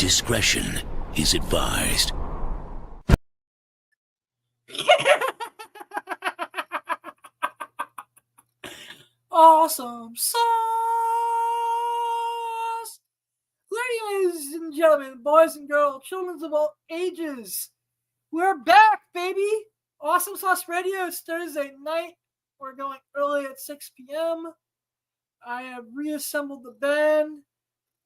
Discretion is advised. Awesome sauce! Ladies and gentlemen, boys and girls, children of all ages, we're back, baby! Awesome Sauce Radio. It's Thursday night. We're going early at 6 p.m. I have reassembled the band.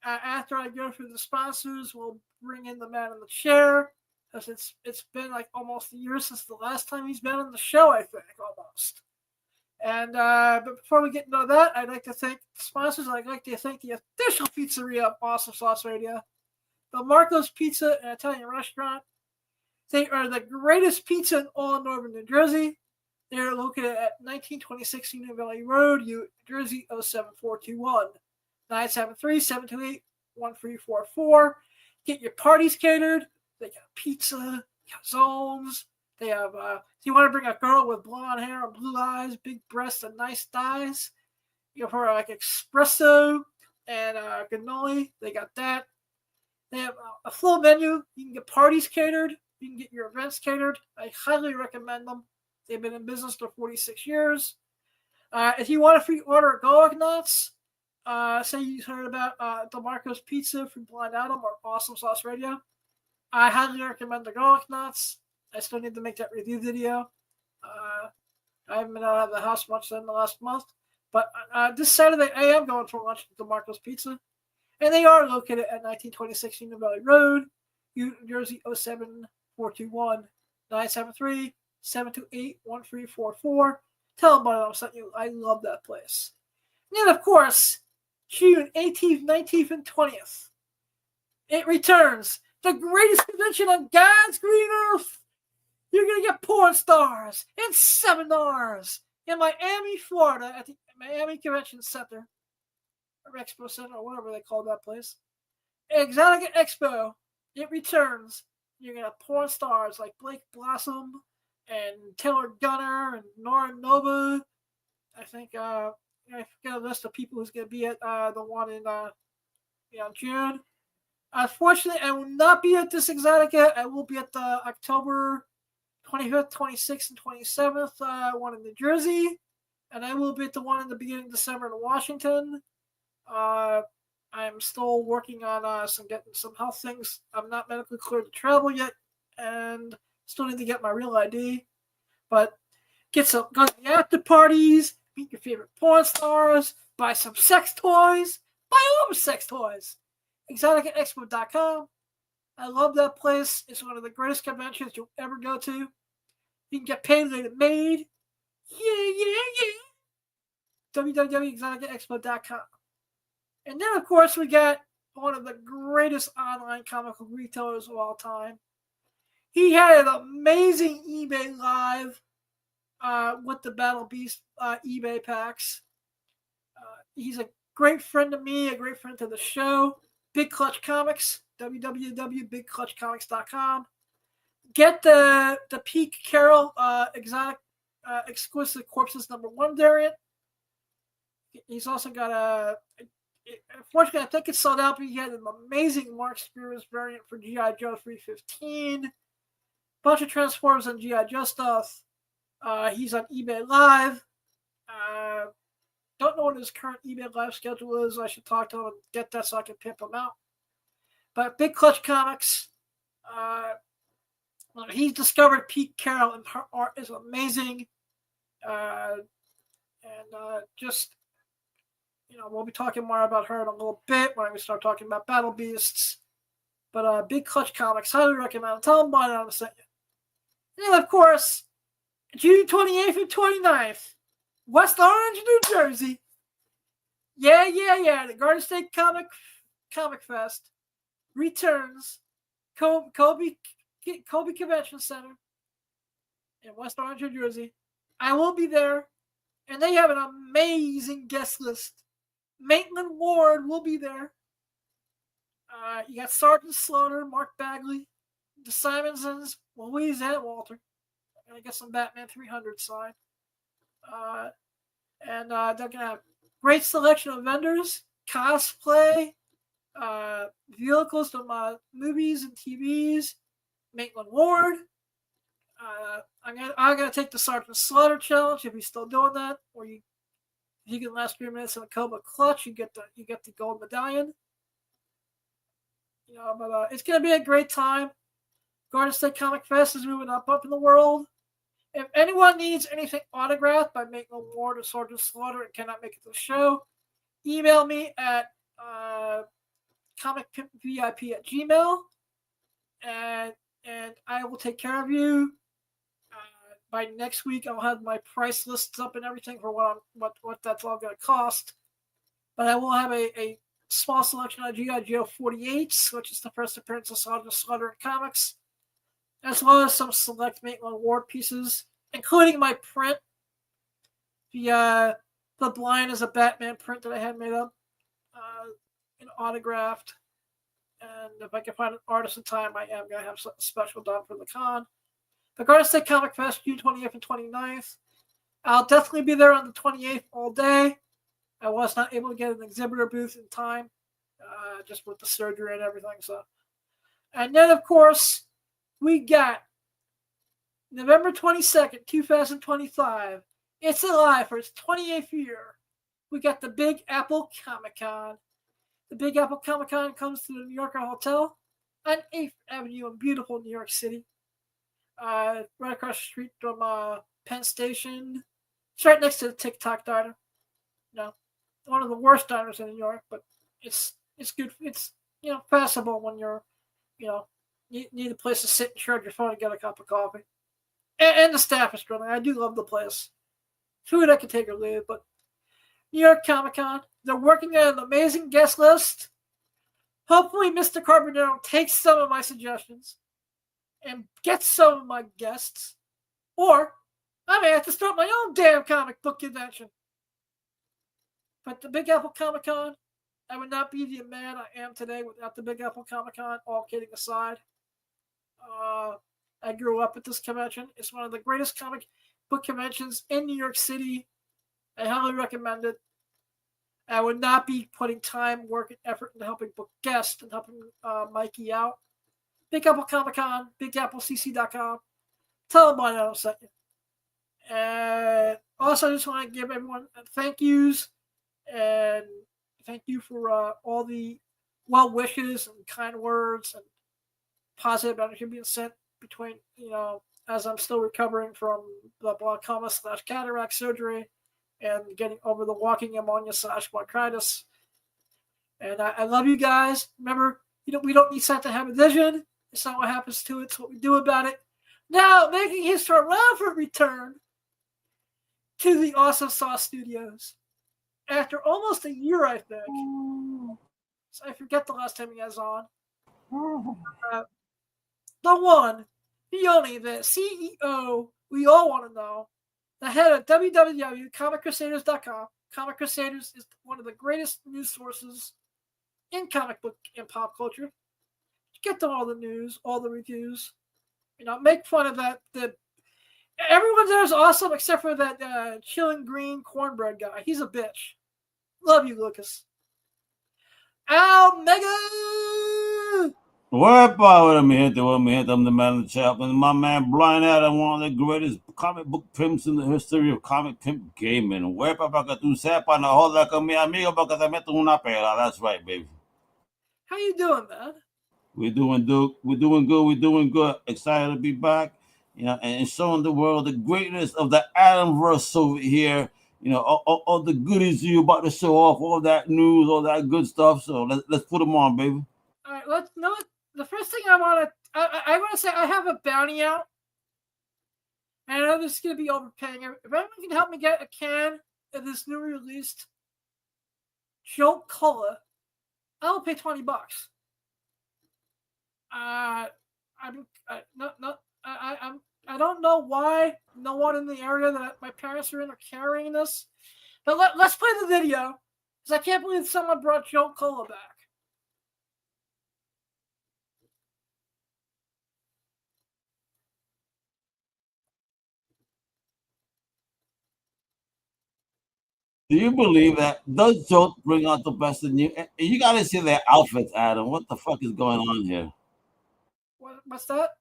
After I go through the sponsors, we'll bring in the man in the chair. Because it's been like almost a year since the last time he's been on the show, I think, almost. And but before we get into that, I'd like to thank the sponsors. I'd like to thank the official pizzeria of Awesome Sauce Radio, the Marco's Pizza and Italian Restaurant. They are the greatest pizza in all of northern New Jersey. They are located at 1926 Union Valley Road, New Jersey 07421, 973-728-1344. Get your parties catered. They got pizza, calzones. They have, if you want to bring a girl with blonde hair and blue eyes, big breasts, and nice thighs, you know, for like espresso and cannoli, they got that. They have a full menu. You can get parties catered. You can get your events catered. I highly recommend them. They've been in business for 46 years. If you want a free order of garlic nuts, say you heard about the Marco's Pizza from Blind Adam or Awesome Sauce Radio, I highly recommend the garlic nuts. I still need to make that review video. I haven't been out of the house much in the last month. But this Saturday, I am going for lunch at the Marco's Pizza. And they are located at 1926 Union Valley Road, New Jersey 07421, 973-728-1344. Tell them about it. I sent you. I love that place. And then, of course, June 18th, 19th, and 20th, it returns. The greatest convention on God's green earth. You're going to get porn stars and seminars in Miami, Florida at the Miami Convention Center, or Expo Center, or whatever they call that place. Exotica Expo, it returns. You're going to have porn stars like Blake Blossom and Taylor Gunner and Nora Nova. I think, I forget a list of people who's going to be at the one in June. Unfortunately, I will not be at this Exotica. I will be at the October 25th, 26th, and 27th one in New Jersey. And I will be at the one in the beginning of December in Washington. I'm still working on getting some health things. I'm not medically cleared to travel yet, and still need to get my real ID. But go to the after parties, meet your favorite porn stars, buy some sex toys, buy all the sex toys. ExoticaExpo.com. I love that place. It's one of the greatest conventions you'll ever go to. You can get paid like made. Yeah. www.exoticaexpo.com. And then, of course, we got one of the greatest online comic book retailers of all time. He had an amazing eBay Live with the Battle Beast eBay packs. He's a great friend to me, a great friend to the show. Big Clutch Comics, www.bigclutchcomics.com. Get the Pete Carroll exotic exclusive Corpses #1 variant. He's also got unfortunately, I think it's sold out, but he had an amazing Mark Spears variant for G.I. Joe 315. Bunch of Transformers and G.I. Joe stuff. He's on eBay Live. Don't know what his current eBay Live schedule is. I should talk to him and get that so I can pimp him out. But Big Clutch Comics, he's discovered Pete Carroll, and her art is amazing. We'll be talking more about her in a little bit when we start talking about Battle Beasts. But Big Clutch Comics, highly recommend. Tell them about it on the site. And of course, June 28th and 29th, West Orange, New Jersey. Yeah. The Garden State Comic Fest returns. Kobe Convention Center in West Orange, New Jersey. I will be there, and they have an amazing guest list. Maitland Ward will be there. You got Sergeant Slaughter, Mark Bagley, the Simonsons, Louise and Walter. And I get some Batman 300 signed. And they're going to have great selection of vendors, cosplay, vehicles from movies and TVs. Maitland Ward. I'm gonna take the Sergeant Slaughter challenge if he's still doing that, or if you can last 3 minutes in a Cobra clutch, you get the gold medallion. But it's gonna be a great time. Garden State Comic Fest is moving up in the world. If anyone needs anything autographed by Maitland Ward or Sergeant Slaughter and cannot make it to the show, email me at comicpimpvip@gmail, and I will take care of you. By next week, I'll have my price lists up and everything for what that's all going to cost. But I will have a small selection of G.I. Joe 48s, which is the first appearance of Sergeant Slaughter in comics, as well as some select Maitland Ward pieces, including my print, the Blind as a Batman print that I had made up, and autographed. And if I can find an artist in time, I am going to have something special done for the con. The Garden State Comic Fest, June 28th and 29th. I'll definitely be there on the 28th all day. I was not able to get an exhibitor booth in time, just with the surgery and everything. And then, of course, we got November 22nd, 2025. It's alive for its 28th year. We got the Big Apple Comic Con. The Big Apple Comic Con comes to the New Yorker Hotel on 8th Avenue in beautiful New York City. Right across the street from Penn Station. It's right next to the TikTok diner. One of the worst diners in New York, but it's good. It's passable when you're you need a place to sit and charge your phone and get a cup of coffee. And the staff is friendly. I do love the place. Food I can take or leave, but New York Comic Con, they're working on an amazing guest list. Hopefully, Mr. Carbonaro takes some of my suggestions and gets some of my guests, or I may have to start my own damn comic book convention. But the Big Apple Comic Con, I would not be the man I am today without the Big Apple Comic Con, all kidding aside. I grew up at this convention. It's one of the greatest comic book conventions in New York City. I highly recommend it. I would not be putting time, work, and effort into helping book guests and helping Mikey out. Big Apple Comic Con, BigAppleCC.com. Tell them I sent you. And also, I just want to give everyone thank yous and thank you for all the well wishes and kind words and positive energy being sent between, as I'm still recovering from the glaucoma/cataract surgery and getting over the walking pneumonia/bronchitis. And I love you guys. Remember, we don't need sight to have a vision. It's not what happens to it, it's what we do about it. Now, making his triumphant return to the Awesome Sauce Studios. After almost a year, I think. So I forget the last time he was on. The one, the only, the CEO we all want to know, the head of www.comiccrusaders.com. Comic Crusaders is one of the greatest news sources in comic book and pop culture. Get them all the news, all the reviews. Make fun of that. Everyone there is awesome except for that chilling green cornbread guy. He's a bitch. Love you, Lucas. Mega! What about me? I'm the man of the chap, and my man Brian Adam, one of the greatest comic book pimps in the history of comic pimp gaming. Where para que tú sepas, no joda con mi amigo porque te meto una pela. That's right, baby. How you doing, man? We're doing good. We're doing good. Excited to be back, and showing the world the greatness of the Adamverse over here. All the goodies you about to show off, all that news, all that good stuff. So let's put them on, baby. All right, let's know. The first thing I want to say, I have a bounty out. And I know this is going to be overpaying. If anyone can help me get a can of this new released Jolt Cola, I will pay $20. I don't know why no one in the area that my parents are in are carrying this, but let's play the video because I can't believe someone brought Jolt Cola back. Do you believe that? Those jokes bring out the best in you. And you gotta see their outfits, Adam. What the fuck is going on here? What's that?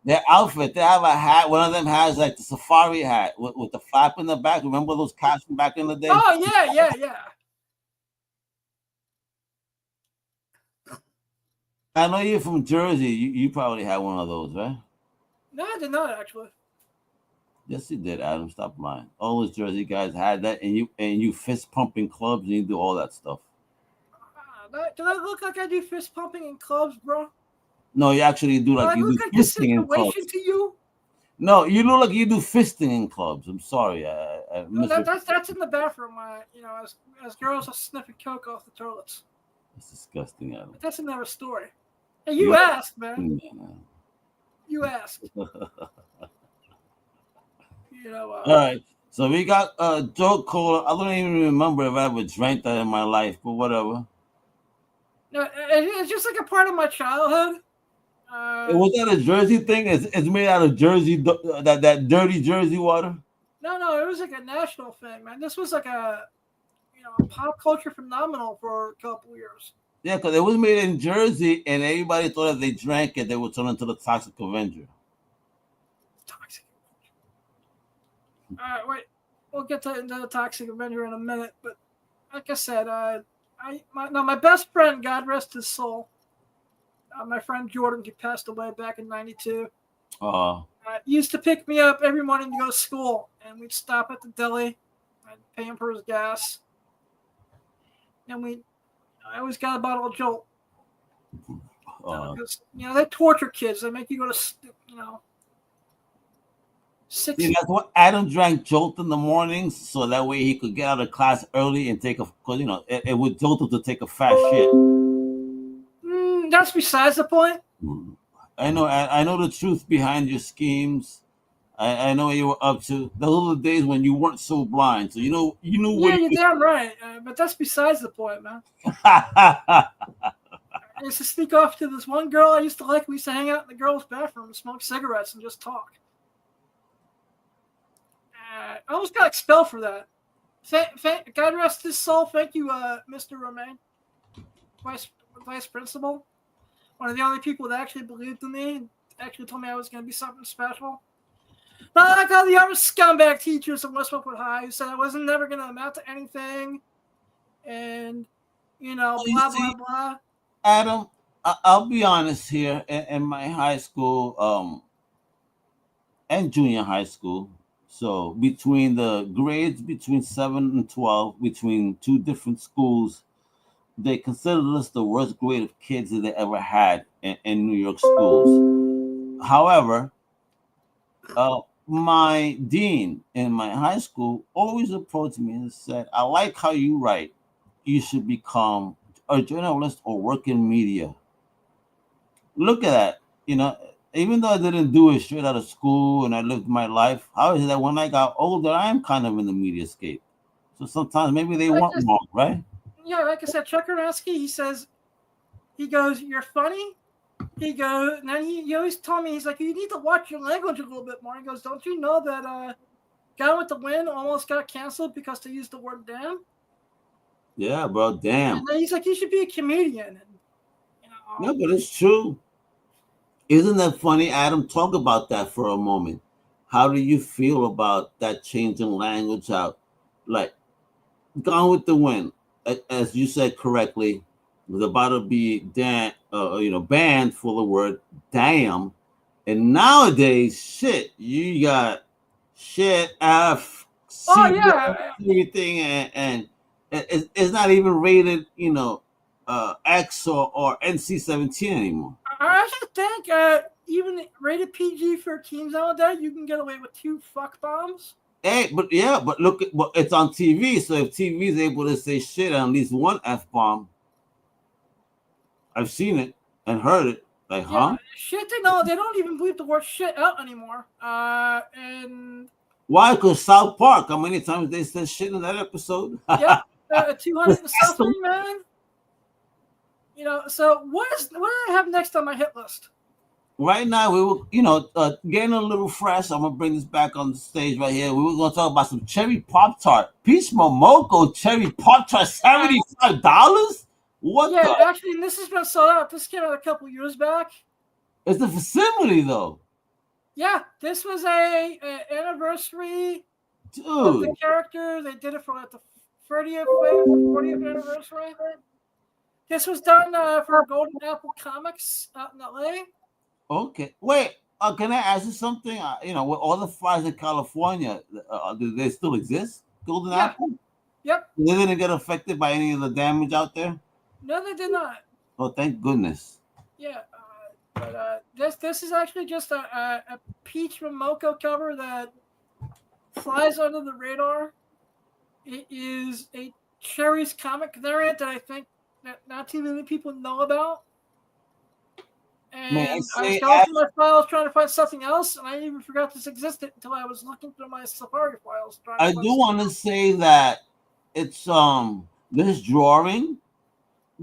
Their outfit, they have a hat. One of them has like the safari hat with the flap in the back. Remember those cats from back in the day? Oh yeah. I know you're from Jersey. You probably had one of those, right? No, I did not actually. Yes, you did, Adam. Stop lying. All those Jersey guys had that, and you fist pumping clubs and you do all that stuff. Do I look like I do fist pumping in clubs, bro? No, you actually do Do like I you look do like this fisting in clubs. situation to you? No, you look like you do fisting in clubs. I'm sorry, I No, that's in the bathroom. As girls are sniffing coke off the toilets. It's disgusting, Adam. But that's another story. Hey, you asked, man. Yeah. You asked. All right. So we got Joe Cola. I don't even remember if I ever drank that in my life, but whatever. No, it's just like a part of my childhood. Was that a Jersey thing? It's made out of Jersey, that dirty Jersey water. No, it was like a national thing, man. This was like a pop culture phenomenon for a couple years. Yeah, because it was made in Jersey, and everybody thought if they drank it, they would turn into the Toxic Avenger. Toxic. All right, wait. We'll get into the Toxic Avenger in a minute, but like I said, my best friend, God rest his soul, my friend Jordan, he passed away back in '92. Used to pick me up every morning to go to school, and we'd stop at the deli. I'd pay him for his gas, and I always got a bottle of Jolt. Because they torture kids. They make you go to 6. See, that's what Adam drank Jolt in the mornings, so that way he could get out of class early and take because it would jolt him to take a fast shit. That's besides the point. I know the truth behind your schemes. I know what you were up to. Those were the days when you weren't so blind. So you know. Yeah, you're damn right. But that's besides the point, man. I used to sneak off to this one girl I used to like. We used to hang out in the girls' bathroom and smoke cigarettes and just talk. I almost got expelled for that. God rest his soul. Thank you, Mr. Romaine, vice principal. One of the only people that actually believed in me and actually told me I was going to be something special. Not like all the other scumbag teachers at Westwood High who said I wasn't never going to amount to anything. And, blah, blah, blah. Adam, I'll be honest here. In my high school and junior high school, so between the grades between 7 and 12, between two different schools, they considered us the worst grade of kids that they ever had in New York schools. However, my dean in my high school always approached me and said, I like how you write. You should become a journalist or work in media. Look at that. Even though I didn't do it straight out of school and I lived my life, how is it that when I got older, I am kind of in the media scape? So sometimes maybe they weren't wrong, right? Yeah, like I said, Chuck Uransky, he goes, you're funny. He goes, and then he always told me, he's like, you need to watch your language a little bit more. He goes, don't you know that Gone with the Wind almost got canceled because they used the word damn? Yeah, bro, damn. And then he's like, you should be a comedian. And, No, but it's true. Isn't that funny, Adam? Talk about that for a moment. How do you feel about that change in language out? Like, Gone with the Wind, as you said correctly, was about to be banned for the word damn. And nowadays, shit, you got shit, F, C, everything, and it's not even rated, X or NC-17 anymore. I actually think even rated PG-13 nowadays, you can get away with 2 fuck bombs. Hey, but look, it's on TV. So if TV is able to say shit on at least one F bomb, I've seen it and heard it. Like, huh? Shit, they don't even believe the word shit out anymore. And why? Because South Park. How many times they said shit in that episode? Yeah, 200 and something, man. So what do I have next on my hit list? right now we were, getting a little fresh. I'm gonna bring this back on the stage right here. We were gonna talk about some cherry pop tart, peach momoko cherry pop tart, $75. What Yeah, the? actually, this has been sold out. This came out a couple years back. It's the facility though, Yeah, this was a anniversary of the dude. character. They did it for like the 40th anniversary. This was done for Golden Apple Comics out in LA. Okay, wait. Can I ask you something? With all the fires in California, do they still exist? Golden Yeah, Apple? yep. They didn't get affected by any of the damage out there. No, they did not. Oh, thank goodness. Yeah, but this is actually just a Peach Momoko cover that flies under the radar. It is a Cherry's comic variant that I think that not too many people know about. May I And I was say, going through my files trying to find something else, and I even forgot this existed until I was looking through my Safari files trying to I find do something. want to say that it's this drawing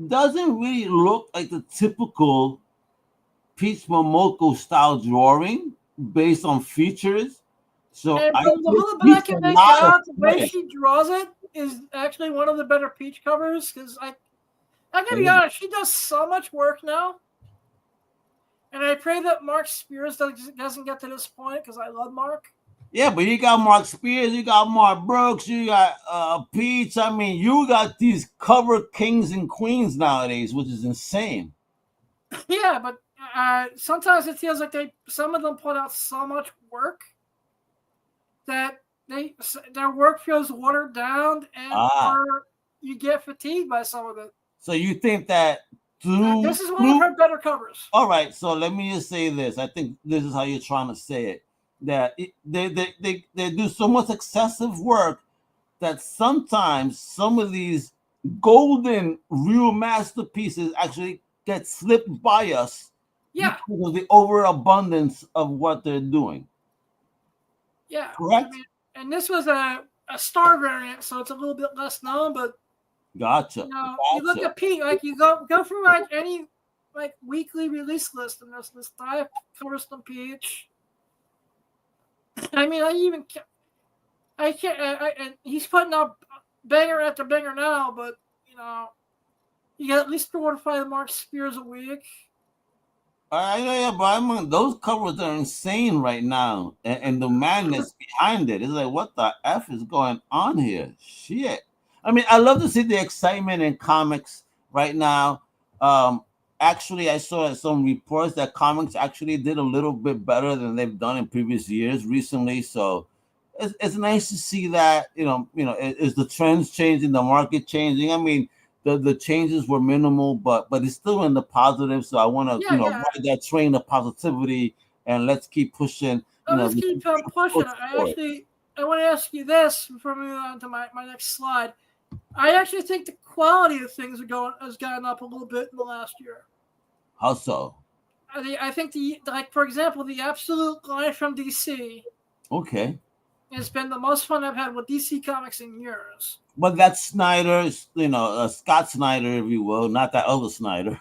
doesn't really look like the typical Peach Momoko style drawing based on features. So And I from the give little bit I Peach can a make lot of out, the way credit. she draws it is actually one of the better Peach covers because I gotta be Yeah. honest, she does so much work now. And I pray that Mark Spears doesn't get to this point because I love Mark. Yeah, but you got Mark Spears, you got Mark Brooks, you got Peach. I mean, you got these cover kings and queens nowadays, which is insane. Yeah, but sometimes it feels like some of them put out so much work that their work feels watered down, and Ah, or you get fatigued by some of it. so you think that through This is one of through her better covers. all right, so let me just say this. I think this is how you're trying to say it. That they do so much excessive work that sometimes some of these golden real masterpieces actually get slipped by us Yeah, because of the overabundance of what they're doing. yeah. I Correct? mean, and this was a star variant, so it's a little bit less known. But Gotcha. you look Gotcha. at Pete, like you go through like any like weekly release list, and there's this 5 covers from Peach. I mean, I can't. And he's putting out banger after banger now, but you got at least 4 to 5 Mark Spears a week. Yeah, but I mean, those covers are insane right now, and the madness behind it is like, what the f is going on here? Shit. I mean, I love to see the excitement in comics right now. Um, Actually, I saw some reports that comics actually did a little bit better than they've done in previous years recently. So it's nice to see that. Is the trends changing, the market changing? I mean, the changes were minimal, but it's still in the positive. So I want to Yeah, yeah. ride that train of positivity, and let's keep pushing. Let's keep pushing. I want to ask you this before moving on to my next slide. I actually think the quality of things has gone up a little bit in the last year. How so? I think for example, the Absolute line from DC Okay, has been the most fun I've had with DC Comics in years. but that's Snyder, Scott Snyder, if you will, not that other Snyder.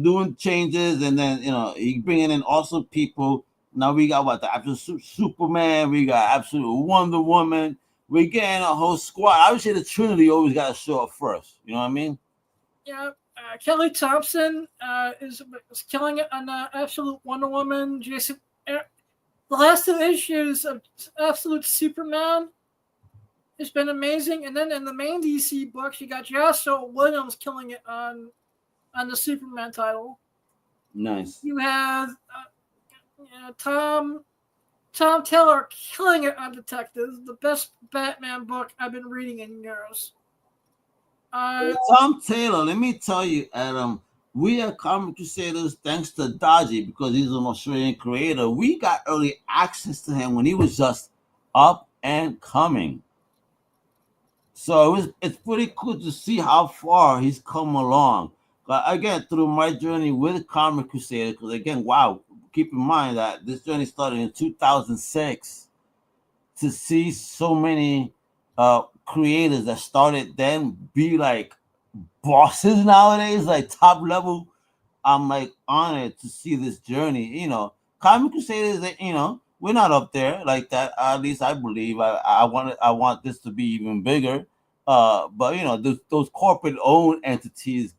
Doing changes, and then he bringing in awesome people. Now we got what, the absolute Superman, we got absolute Wonder Woman. We're getting a whole squad. Obviously, the Trinity always got to show up first. You know what I mean? Yeah, Kelly Thompson is killing it on Absolute Wonder Woman. The last 2 issues of Absolute Superman has been amazing, and then in the main DC books, you got Joshua Williams killing it on the Superman title. Nice. You have Tom Taylor killing it on Detectives, the best Batman book I've been reading in years. Tom Taylor, let me tell you, Adam, we at Comic Crusaders, thanks to Dodgy, because he's an Australian creator, we got early access to him when he was just up and coming. So it's pretty cool to see how far he's come along. But again, through my journey with Comic Crusader, because again, wow, keep in mind that this journey started in 2006. To see so many creators that started then be like bosses nowadays, like top level I'm like honored to see this journey. Comic Crusaders, we're not up there like that. At least I believe. I want this to be even bigger. But those corporate owned entities,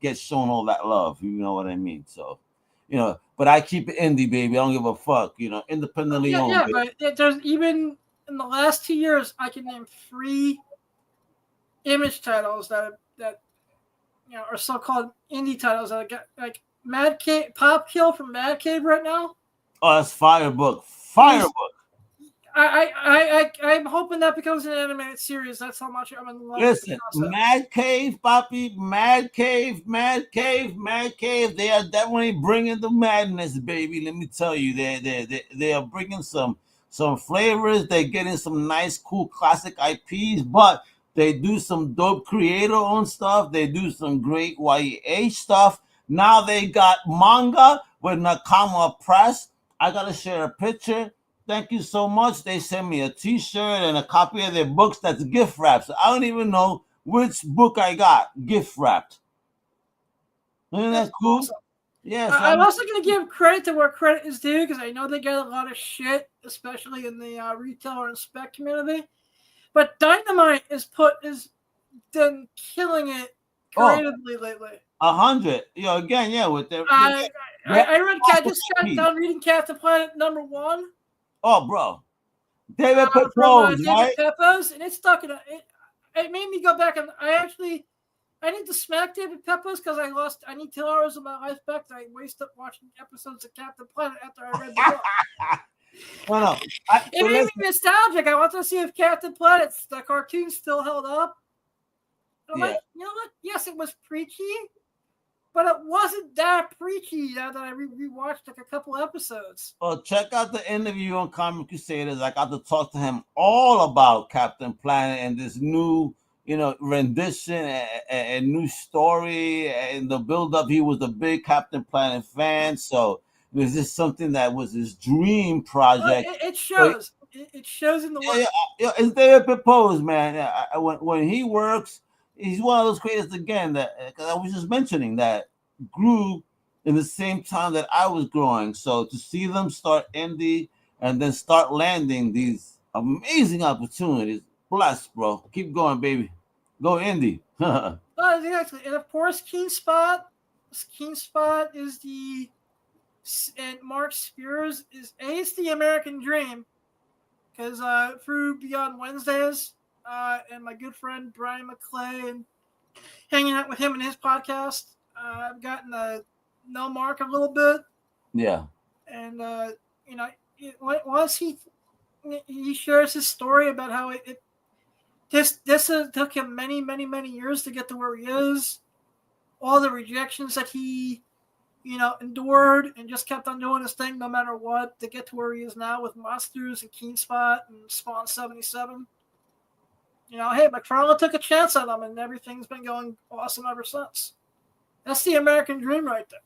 get shown all that love. You know what I mean? So, but I keep it indie, baby. I don't give a fuck. Independently owned. Yeah, but there's even in the last 2 years, I can name 3 image titles that are so-called indie titles that I got, like Mad Cave, Pop Kill from Mad Cave right now. Oh, that's Firebook. Firebook. I'm hoping that becomes an animated series. That's how much I'm in love with the Listen, concept. Mad Cave, Papi, Mad Cave, Mad Cave, Mad Cave. They are definitely bringing the madness, baby. Let me tell you, they are bringing some flavors. They're getting some nice, cool, classic IPs, but they do some dope creator-owned stuff. They do some great YA stuff. Now they got manga with Nakama Press. I gotta share a picture. Thank you so much. They sent me a T-shirt and a copy of their books that's gift wrapped. So I don't even know which book I got gift wrapped. Isn't that cool? Awesome. Yes. I'm also going to give credit to where credit is due because I know they get a lot of shit, especially in the retailer and spec community. But Dynamite is been killing it creatively lately. 100. Again, yeah, with their. I just got done reading Captain Planet #1. Oh, bro. David Pepose, right? David Pepose, and it's stuck in it made me go back and I need to smack David Pepose because I need 2 hours of my life back that I wasted watching episodes of Captain Planet after I read the book. No. It made me nostalgic. I want to see if Captain Planet's the cartoon still held up. And I'm like, you know what? Yes, it was preachy, but it wasn't that preachy now that I rewatched like a couple episodes. Well, check out the interview on Comic Crusaders. I got to talk to him all about Captain Planet and this new, rendition and new story and the build-up. He was a big Captain Planet fan, so it was just something that was his dream project. It shows. It shows in the work. Yeah, it's David Pepose, man. When he works, he's one of those creators again that I was just mentioning that grew in the same time that I was growing. So to see them start indie and then start landing these amazing opportunities, bless, bro. Keep going, baby. Go indie. Exactly. And of course, Keen Spot is and Mark Spears it's the American dream because through Beyond Wednesdays and my good friend Brian McClay and hanging out with him and his podcast, I've gotten to know Mark a little bit. Yeah. And once he shares his story about how this took him many, many, many years to get to where he is. All the rejections that he, endured and just kept on doing his thing no matter what to get to where he is now with Monsters and Keen Spot and Spawn 77. Hey, McFarlane took a chance on him and everything's been going awesome ever since. That's the American dream right there.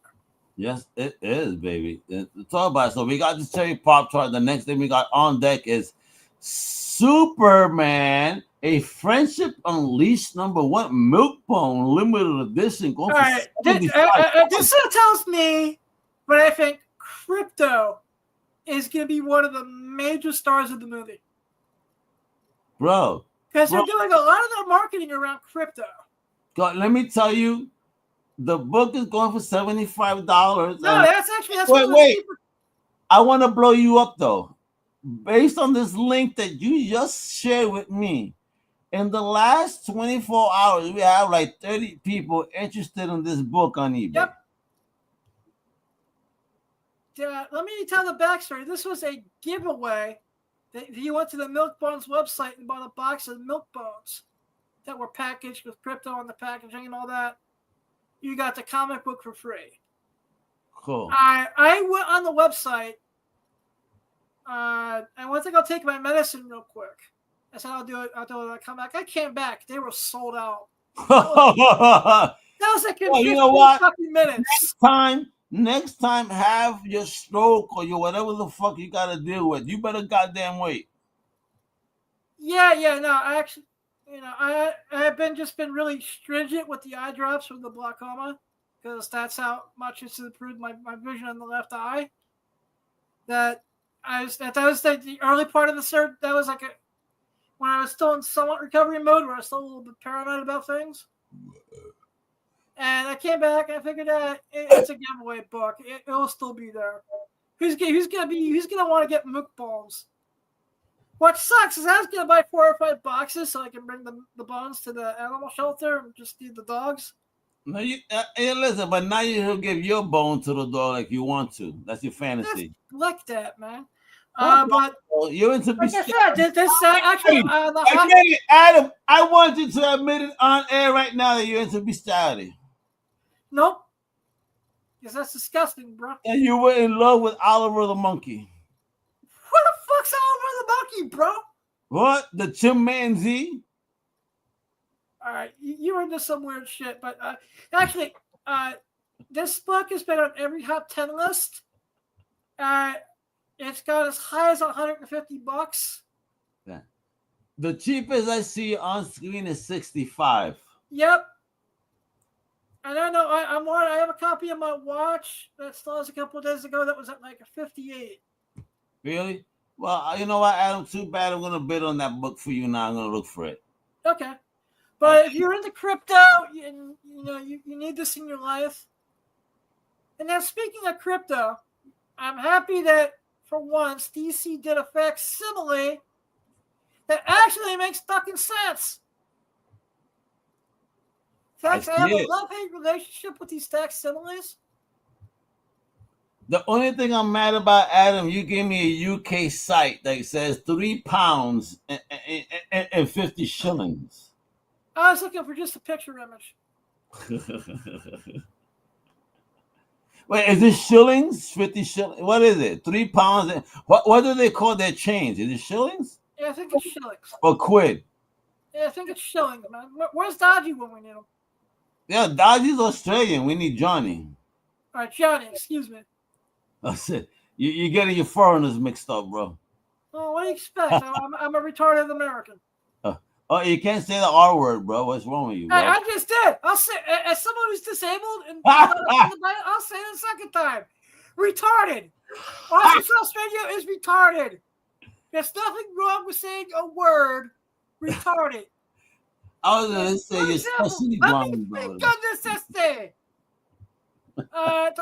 Yes, it is, baby. It's all about it. So we got this cherry pop tart. The next thing we got on deck is Superman, a Friendship Unleashed #1 Milkbone limited edition. All right, this tells me what I think Crypto is going to be one of the major stars of the movie. Bro. Because they're doing a lot of their marketing around Crypto. God, let me tell you, the book is going for $75. No, that's wait. I want to blow you up though. Based on this link that you just shared with me, in the last 24 hours, we have like 30 people interested in this book on eBay. Yep. Let me tell the backstory. This was a giveaway. If you went to the Milk Bones website and bought a box of Milk Bones that were packaged with Crypto on the packaging and all that, you got the comic book for free. Cool. I went on the website. I went to go take my medicine real quick. I said, I'll do it. I'll come back. I came back. They were sold out. That was like in 15 fucking minutes. Next time, have your stroke or your whatever the fuck you got to deal with. You better goddamn wait. Yeah. No, I actually, I have been really stringent with the eye drops from the glaucoma. because that's how much it's improved my vision on the left eye. That was the early part of the surgery. That was like when I was still in somewhat recovery mode, where I was still a little bit paranoid about things. And I came back and I figured that it's a giveaway book. It will still be there. Who's gonna want to get mook balls? What sucks is I was gonna buy 4 or 5 boxes so I can bring the bones to the animal shelter and just feed the dogs. No, hey, listen, but now you'll give your bone to the dog like you want to. That's your fantasy. Like that, man. But you're into like I said, this actually Adam, I want you to admit it on air right now that you're into bestiality. Nope. Because that's disgusting, bro. And you were in love with Oliver the monkey. What the fuck's Oliver the monkey, bro? What? The chimpanzee? All right, you're into some weird shit, but actually, this book has been on every Hot 10 list. It's got as high as $150. Yeah. The cheapest I see on screen is $65. Yep. And I know I have a copy of my watch that still has a couple of days ago that was at like a $58. Really? Well, you know what, Adam? Too bad. I'm gonna bid on that book for you now. I'm gonna look for it. Okay. But if you're into crypto, you need this in your life. And now, speaking of crypto, I'm happy that for once DC did a facsimile that actually makes fucking sense. I have a love-hate relationship with these facsimiles. The only thing I'm mad about, Adam, you gave me a UK site that says £3 and 50 shillings. I was looking for just a picture image. Wait, is this shillings? 50 shillings? What is it? £3? What do they call their change? Is it shillings? Yeah, I think it's shillings. Or quid? Yeah, I think it's shillings, man. Where's Dodgy when we need him? Yeah, Dodgy's Australian. We need Johnny. All right, Johnny, excuse me. That's it. You're getting your foreigners mixed up, bro. Oh, what do you expect? I'm a retarded American. Oh, you can't say the R word, bro. What's wrong with you, bro? I just did. I'll say, as someone who's disabled, and I'll say it a second time. Retarded. Australia is retarded. There's nothing wrong with saying a word. Retarded. I was going to say you're especially blind, bro. To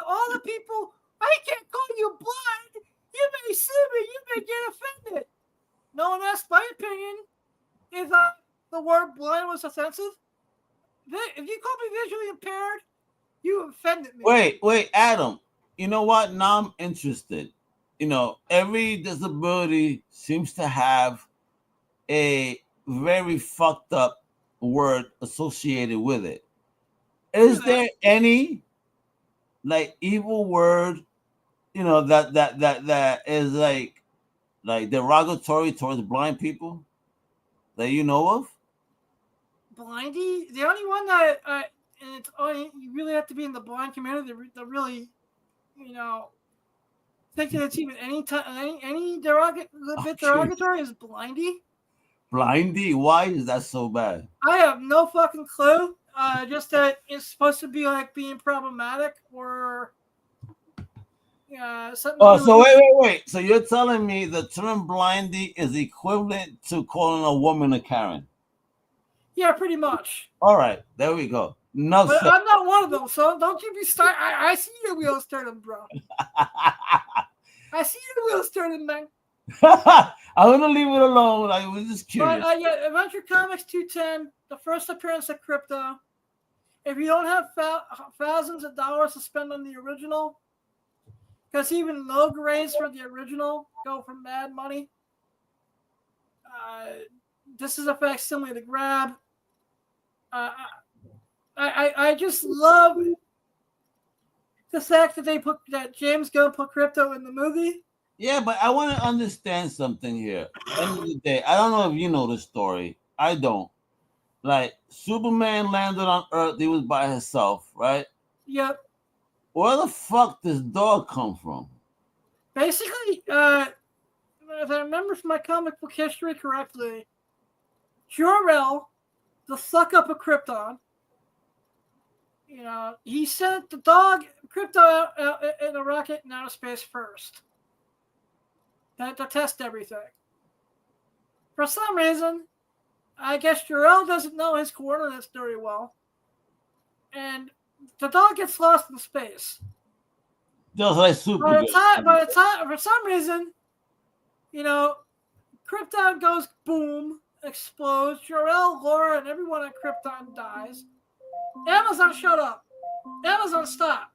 all the people, I can't call you blind. You may sue me. You may get offended. No one asked my opinion. If the word blind was offensive, if you call me visually impaired, you offended me. Wait, Adam. You know what? Now I'm interested. Every disability seems to have a very fucked up word associated with it. Is there any evil word, that is like derogatory towards blind people that you know of? Blindy? The only one that and it's only you really have to be in the blind community to really, think that it's even any derogatory is blindy. Blindy? Why is that so bad? I have no fucking clue. Just that it's supposed to be like being problematic or something. Oh, so wait. So you're telling me the term blindy is equivalent to calling a woman a Karen? Yeah, pretty much. All right, there we go. No, but I'm not one of them, so don't you be starting. I see your wheels turning, bro. I see your wheels turning, man. I'm gonna leave it alone. I was just curious. But Adventure Comics 210, the first appearance of crypto. If you don't have thousands of dollars to spend on the original, because even low grades for the original go for mad money. This is a facsimile to grab. I just love the fact that James Gunn put crypto in the movie. Yeah, but I want to understand something here. End of the day, I don't know if you know the story. I don't. Superman landed on Earth. He was by himself, right? Yep. Where the fuck does dog come from? Basically, if I remember from my comic book history correctly, Jor-El, the suck up of Krypton, he sent the dog Crypto out in a rocket in outer space first. To test everything. For some reason, I guess Jor-El doesn't know his coordinates very well. And the dog gets lost in space. Just like Superman. By the time, for some reason, Krypton goes boom, explodes. Jor-El, Laura, and everyone on Krypton dies. Amazon shut up. Amazon stop.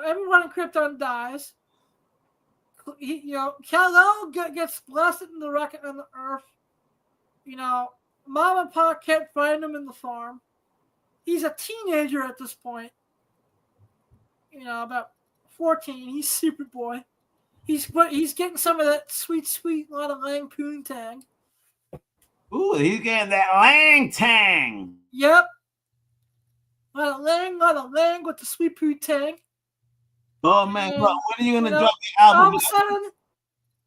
Everyone in Krypton dies. Kal-El gets blasted in the rocket on the Earth. Mom and Pop can't find him in the farm. He's a teenager at this point. About 14. He's Superboy. He's getting some of that sweet lot of Lang Poontang. Ooh, he's getting that Lang Tang. Yep. Lot of Lang with the sweet Poontang. Oh man, bro, when are you gonna drop the album? All of a sudden,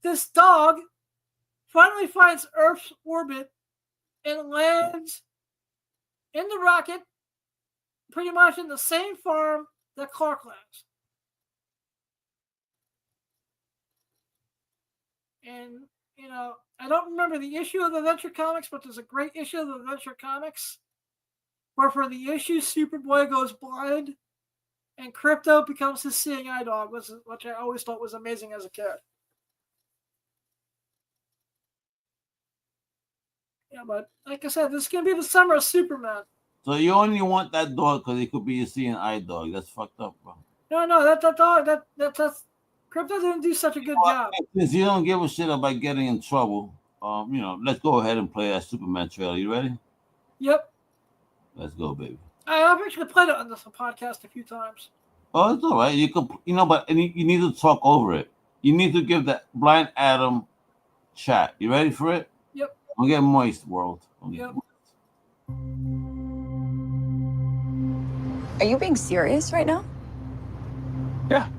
this dog finally finds Earth's orbit and lands in the rocket, pretty much in the same farm that Clark lands. And, I don't remember the issue of the Adventure Comics, but there's a great issue of the Adventure Comics where for the issue, Superboy goes blind and Crypto becomes his seeing eye dog, which I always thought was amazing as a kid. Yeah, but like I said, this is going to be the summer of Superman. So you only want that dog because it could be a seeing eye dog. That's fucked up, bro. No, that dog, that's Crypto didn't do such a good job. Since you don't give a shit about getting in trouble, let's go ahead and play that Superman trailer. You ready? Yep. Let's go, baby. I've actually played it on this podcast a few times. Oh, it's all right. You could, but you need to talk over it. You need to give that Blind Adam chat. You ready for it? Yep. Don't get moist, world. Yep. Are you being serious right now? Yeah.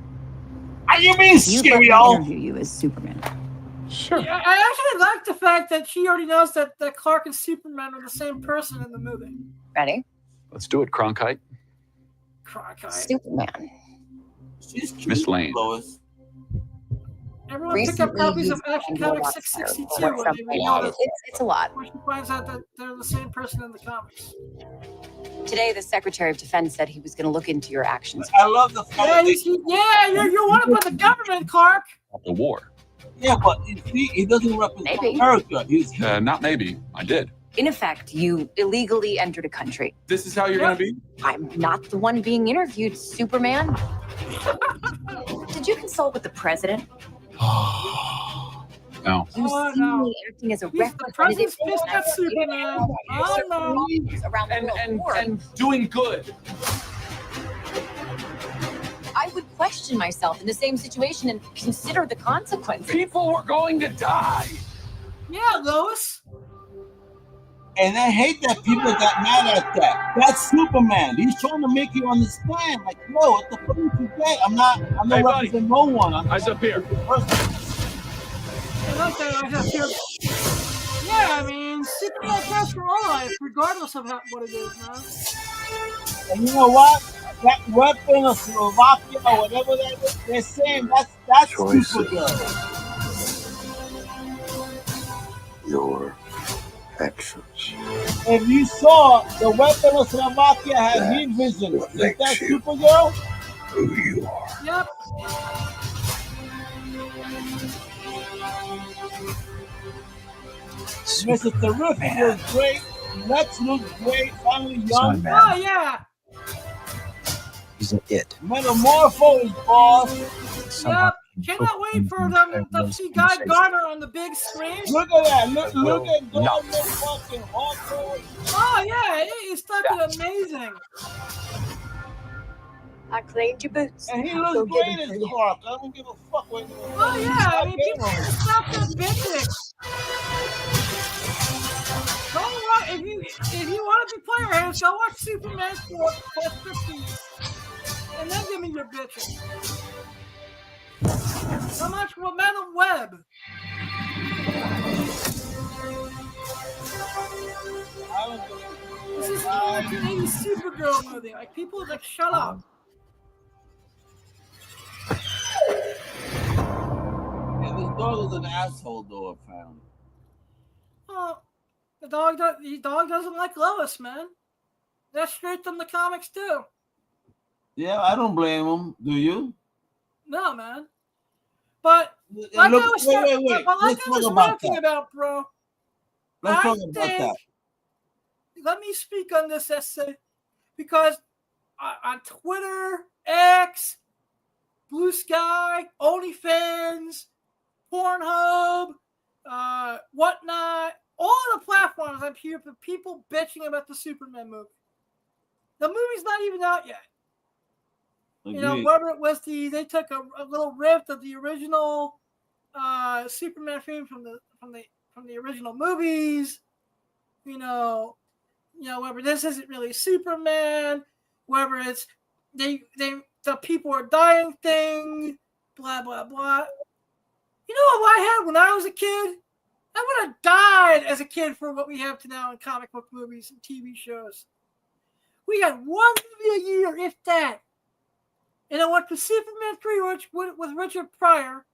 Are you being You'd let me interview you as Superman. Sure. Yeah, I actually like the fact that she already knows that Clark and Superman are the same person in the movie. Ready? Let's do it, Cronkite. Superman. She's cute, Miss Lane. Lois. Everyone pick up copies of Action Comics 662 when they read all this. It's a lot. Where she finds out that they're the same person in the comics. Today, the Secretary of Defense said he was going to look into your actions. I love the fact You want to put the government, Clark. The war. Yeah, but he doesn't represent Maybe. America. Not maybe. I did. In effect, you illegally entered a country. This is how you're going to be? I'm not the one being interviewed, Superman. Did you consult with the president? No. You see me acting as a The representative president's pissed at Superman. Oh, no. around the world. And doing good. I would question myself in the same situation and consider the consequences. People were going to die. Yeah, Lois. And I hate that people got mad at that. That's Superman. He's trying to make you understand. Like, no, what the fuck did you get? I'm not Hey, buddy. representing no one. Eyes up here. Yeah, I mean, Superman counts for all life, regardless of what it is, man. And you know what? That weapon of Slovakia or whatever that is, they're saying that's Supergirl. Your actions. If you saw the weapon of Slovakia had heat vision, is that Supergirl? Who you are. Yep. Mr. Terrific was great. Lex looked great. Finally young. Oh, yeah. He's an it. Metamorpho is boss. Yep. Cannot wait for them to see Guy Gardner on the big screen. Look at that. Look at Gardner fucking hardcore. Oh, yeah. He's fucking amazing. I cleaned your boots. And he looks great as Clark. I don't give a fuck what. Oh, yeah. I mean, people can stop their bitching. If you want to be player hands, go watch Superman 4 plus 15. And then give me your bitching. So much for Madam Web. This is the 1980s Supergirl movie. Like, people are like, shut up. Yeah, this dog is an asshole, though, apparently. Oh, the dog doesn't like Lois, man. That's straight from the comics too. Yeah, I don't blame him. Do you? No, man. But Look, like I wait. was Let's talk about talking that. about, bro. Let's talk I about think. that. Let me speak on this essay because on Twitter, X, Blue Sky, OnlyFans, Pornhub, whatnot, all the platforms I'm hearing for people bitching about the Superman movie. The movie's not even out yet. Agreed. You know, whether it was they took a little riff of the original Superman theme from the original movies. You know, whether this isn't really Superman, whether it's the people are dying thing, blah blah blah. You know what I had when I was a kid? I would have died as a kid for what we have to now in comic book movies and TV shows. We had one movie a year, if that. And I went to Superman 3 with Richard Pryor.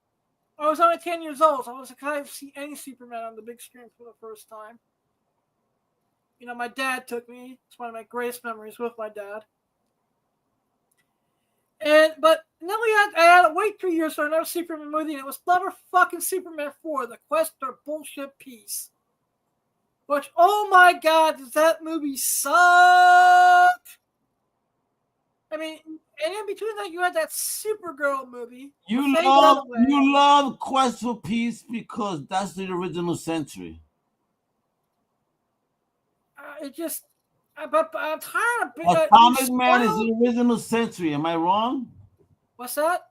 I was only 10 years old, so I was excited to see any Superman on the big screen for the first time. You know, my dad took me. It's one of my greatest memories with my dad. But then I had to wait 3 years for another Superman movie, and it was motherfucking Superman 4, The Quest for Bullshit Peace. Which, oh my god, does that movie suck? I mean, and in between that, you had that Supergirl movie. You love Quest for Peace because that's the original Century. But I'm tired of Atomic Man is the original Century. Am I wrong? What's that?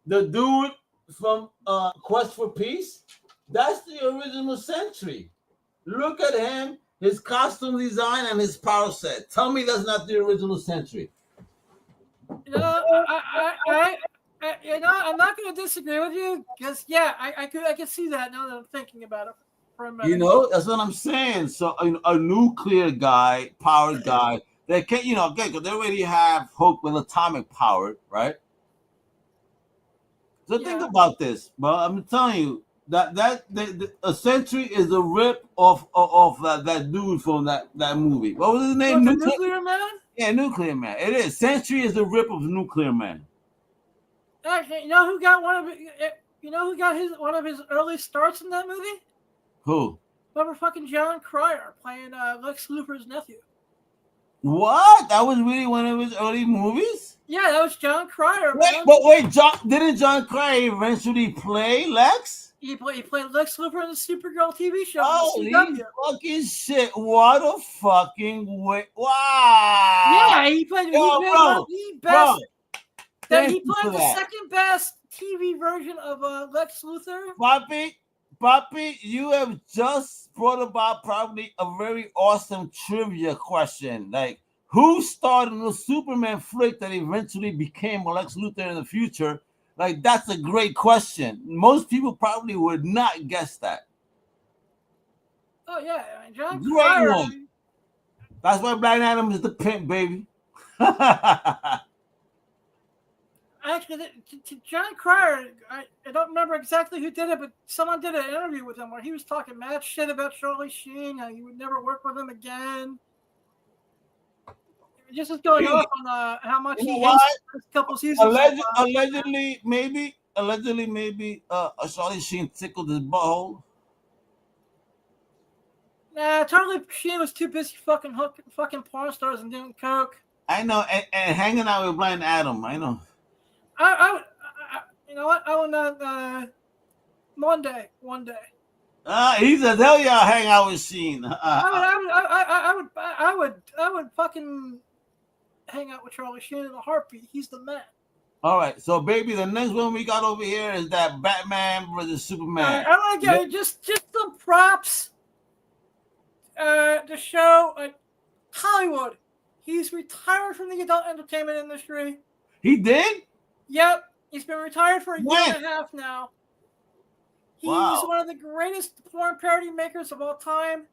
The dude from Quest for Peace, that's the original Century. Look at him, his costume design, and his power set. Tell me that's not the original Century. You know, I'm not going to disagree with you because, yeah, I could see that now that I'm thinking about it for a minute. You know, that's what I'm saying. So a nuclear guy, powered guy, they can, because they already have Hulk with atomic power, right? So think about this, bro. I'm telling you that a Century is a rip of that dude from that movie. What was his name? Nuclear Man? Yeah, Nuclear Man. It is. Century is the rip of Nuclear Man. Actually, you know who got one of his early starts in that movie? Who? Motherfucking John Cryer playing Lex Luthor's nephew. What? That was really one of his early movies? Yeah, that was John Cryer. Didn't John Cryer eventually play Lex? He played Lex Luthor in the Supergirl TV show. Holy fucking shit. What a fucking way. Wow. Yeah, he played the best. He played the second best TV version of Lex Luthor. Papi, you have just brought about probably a very awesome trivia question. Like, who starred in the Superman flick that eventually became Lex Luthor in the future? Like, that's a great question. Most people probably would not guess that. Oh, yeah. I mean, John Great Cryer. one. That's why Black Adam is the pimp, baby. Actually, John Cryer, I don't remember exactly who did it, but someone did an interview with him where he was talking mad shit about Charlie Sheen, how he would never work with him again. Just was going off on how much he hates a couple seasons. Allegedly, maybe Charlie Sheen tickled his butthole. Nah, Charlie Sheen was too busy fucking porn stars and doing coke. I know, and hanging out with Blind Adam. I know. You know what? I will not. One day. He said, "Hell yeah, I'll hang out with Sheen." I would fucking hang out with Charlie Sheen in a heartbeat. He's the man. All right, so baby, the next one we got over here is that Batman versus Superman. I want to get just some props. The show Hollywood. He's retired from the adult entertainment industry. He did? Yep, he's been retired for a year and a half now. He's one of the greatest porn parody makers of all time.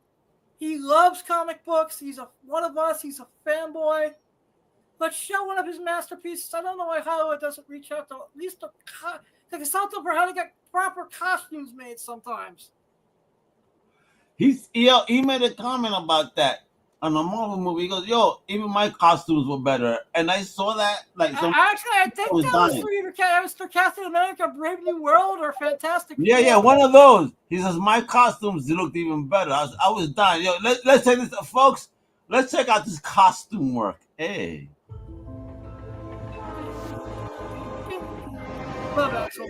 He loves comic books. He's one of us. He's a fanboy. Let's show one of his masterpieces. I don't know why Hollywood doesn't reach out to at least a consultant for how to get proper costumes made sometimes. He made a comment about that on a Marvel movie. He goes, "Yo, even my costumes were better," and I saw that. Like, I think that was for Captain America: Brave New World or Fantastic. Yeah, one of those. He says my costumes looked even better. I was dying. Yo, let's say this, folks. Let's check out this costume work. Hey. Love Axel.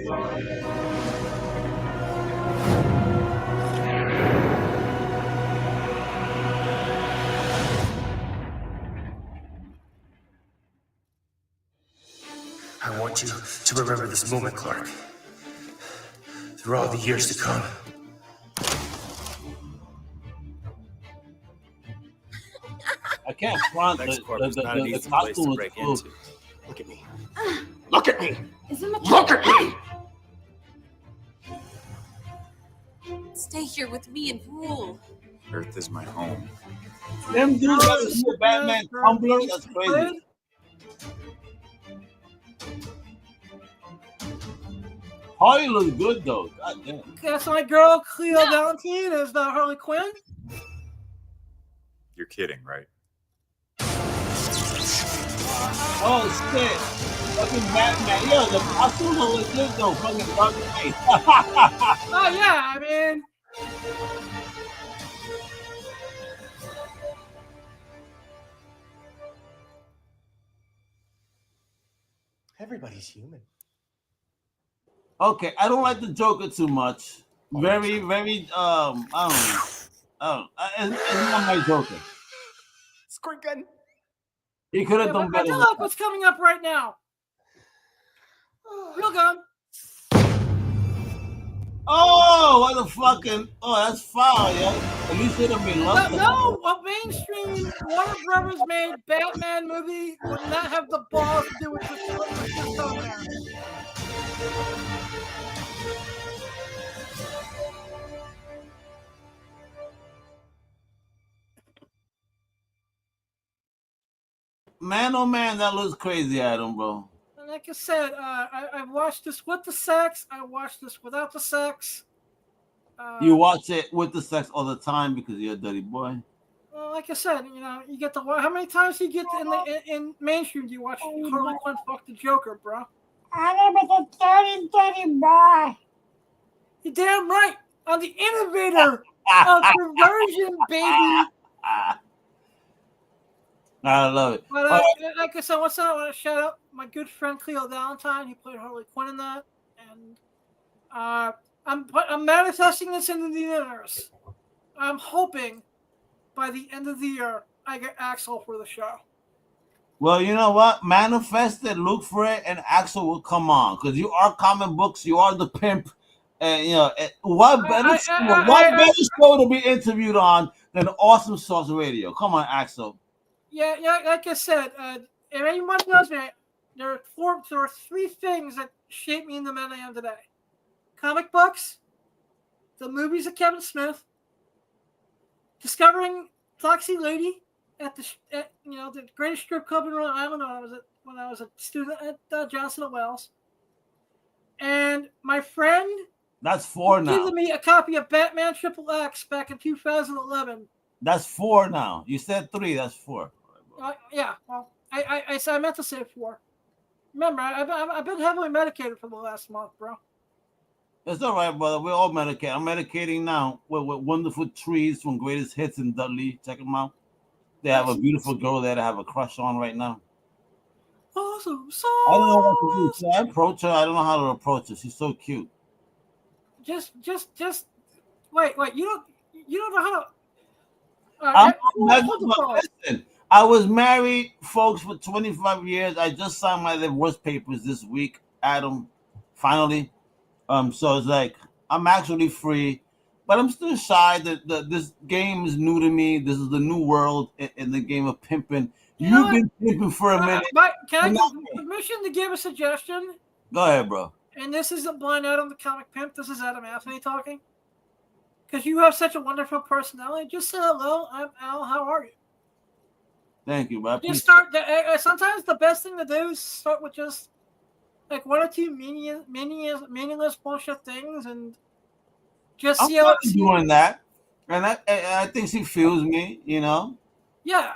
I want you to remember this moment, Clark. Through all the years to come. I can't front the costume was cool. Look at me. Look at me. Isn't it? Look at me. Stay here with me and rule. Earth is my home. Them dudes got to see a Batman Tumblr. That's crazy. Harley looks good though. God damn. That's my girl Cleo Valentine as the Harley Quinn. You're kidding, right? Oh shit! Fucking Batman. Yo, the costume looks good though. Fucking Dark Knight. Oh yeah, I mean. Everybody's human. Okay, I don't like the Joker too much. Very, very. I don't know. It's not my Joker. Squirt gun. He could have Yeah, done but I better. do like what's coming up right now. Real gun. Oh, what the fucking! Oh, that's foul, yo. At least it have been loved. No, a mainstream Warner Brothers made Batman movie would not have the balls to do with this on there. Man, oh man, that looks crazy, Adam, bro. And like I said, I watched this with the sex. I watched this without the sex. You watch it with the sex all the time because you're a dirty boy. Well, like I said, you know, you get to watch. How many times do you get in mainstream? Do you watch Harley Quinn fuck the Joker, bro? I'm a dirty boy. You're damn right. I'm the innovator of perversion, baby. I love it. But like I said, once I want to shout out my good friend Cleo Valentine. He played Harley Quinn in that, and I'm manifesting this into the universe. I'm hoping by the end of the year I get Axel for the show. Well, you know what? Manifest it, look for it, and Axel will come on because you are comic books. You are the pimp, and you know what better show to be interviewed on than Awesome Sauce Radio? Come on, Axel. Yeah, like I said, if anyone knows me, there are three things that shape me in the man I am today: comic books, the movies of Kevin Smith, discovering Foxy Lady at the greatest strip club in Rhode Island when I was a student at Johnson & Wells, and my friend. That's 4 now. Giving me a copy of Batman XXX back in 2011. That's 4 now. You said 3. That's 4. Yeah, well, I meant to say 4. Remember, I've been heavily medicated for the last month, bro. It's all right, brother. We're all medicated. I'm medicating now with Wonderful Trees from Greatest Hits in Dudley. Check them out. They have a beautiful girl there to have a crush on right now. Awesome. I don't know what to do. Should I approach her? I don't know how to approach her. She's so cute. Just wait. You don't know how to. Listen, I was married, folks, for 25 years. I just signed my divorce papers this week, Adam. Finally, so it's like I'm actually free, but I'm still shy. That this game is new to me. This is the new world in the game of pimping. You've been pimping for a minute. Can I get permission to give a suggestion? Go ahead, bro. And this isn't Blind Adam the Comic Pimp. This is Adam Anthony talking. because you have such a wonderful personality. Just say hello. I'm Al. How are you? Thank you, bro. Just start. Sometimes the best thing to do is start with just like one or two meaningless bullshit things, and just I'm see how not doing that, and I think she feels me. You know. Yeah.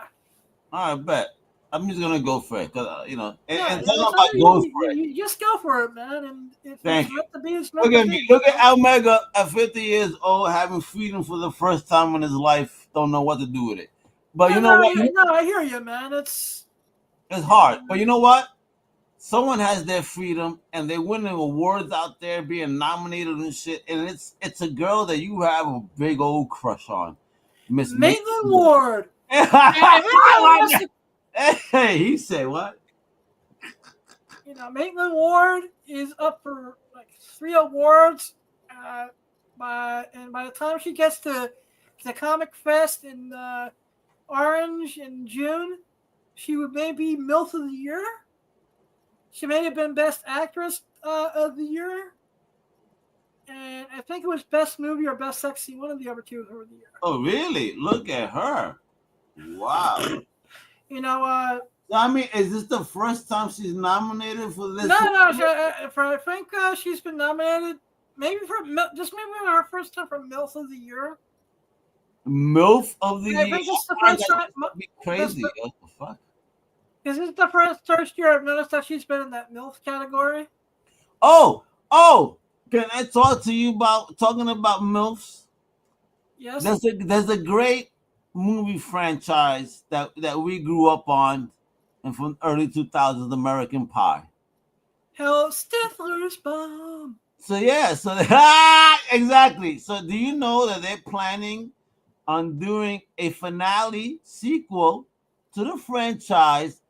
I bet. I'm just gonna go for it, cause Yeah, and talking about going for it. you just go for it, man. And if Thank it's you. meant to be, it's meant Look to at be. me. Look at Almega at 50 years old, having freedom for the first time in his life. Don't know what to do with it. But Yeah, you know what? no, I hear you, man. It's Hard. But you know what? Someone has their freedom, and they're winning awards out there, being nominated and shit. And it's a girl that you have a big old crush on, Miss Maitland Ward. Hey, he said what? Maitland Ward is up for like 3 awards. By the time she gets to the Comic Fest in Orange in June, she would maybe MILF of the Year. She may have been Best Actress of the Year. And I think it was Best Movie or Best Sexy, one of the other two of the year. Oh, really? Look at her. Wow. I mean, is this the first time she's nominated for this? No. I think she's been nominated maybe maybe her first time for MILF of the Year. MILF of the Year? I think it's the first time. Be crazy. What the fuck? Is this the first year I've noticed that she's been in that MILF category? Oh! Can I talk to you about talking about MILFs? Yes. There's a great movie franchise that we grew up on, and from early 2000s, American Pie. Hell, Stifler's Bomb. So exactly. So do you know that they're planning on doing a finale sequel to the franchise,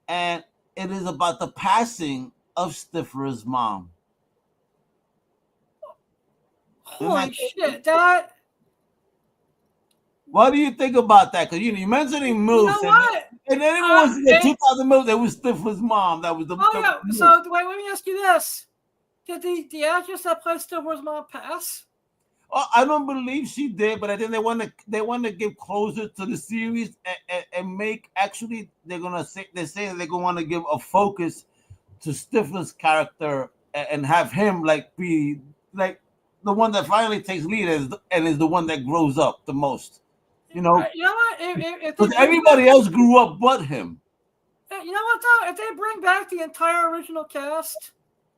and it is about the passing of Stifler's mom? Holy shit! What do you think about that? Because you mentioning MILFs, and then everyone was the 2000 MILF that was Stifler's mom. That was the. So wait, let me ask you this: did the actress that plays Stifler's mom pass? Oh, I don't believe she did, but I think they want to get closer to the series and make actually they're saying that they're gonna want to give a focus to Stifler's character and have him be the one that finally takes lead and is the one that grows up the most. You know what? If everybody else grew up but him. You know what though? If they bring back the entire original cast,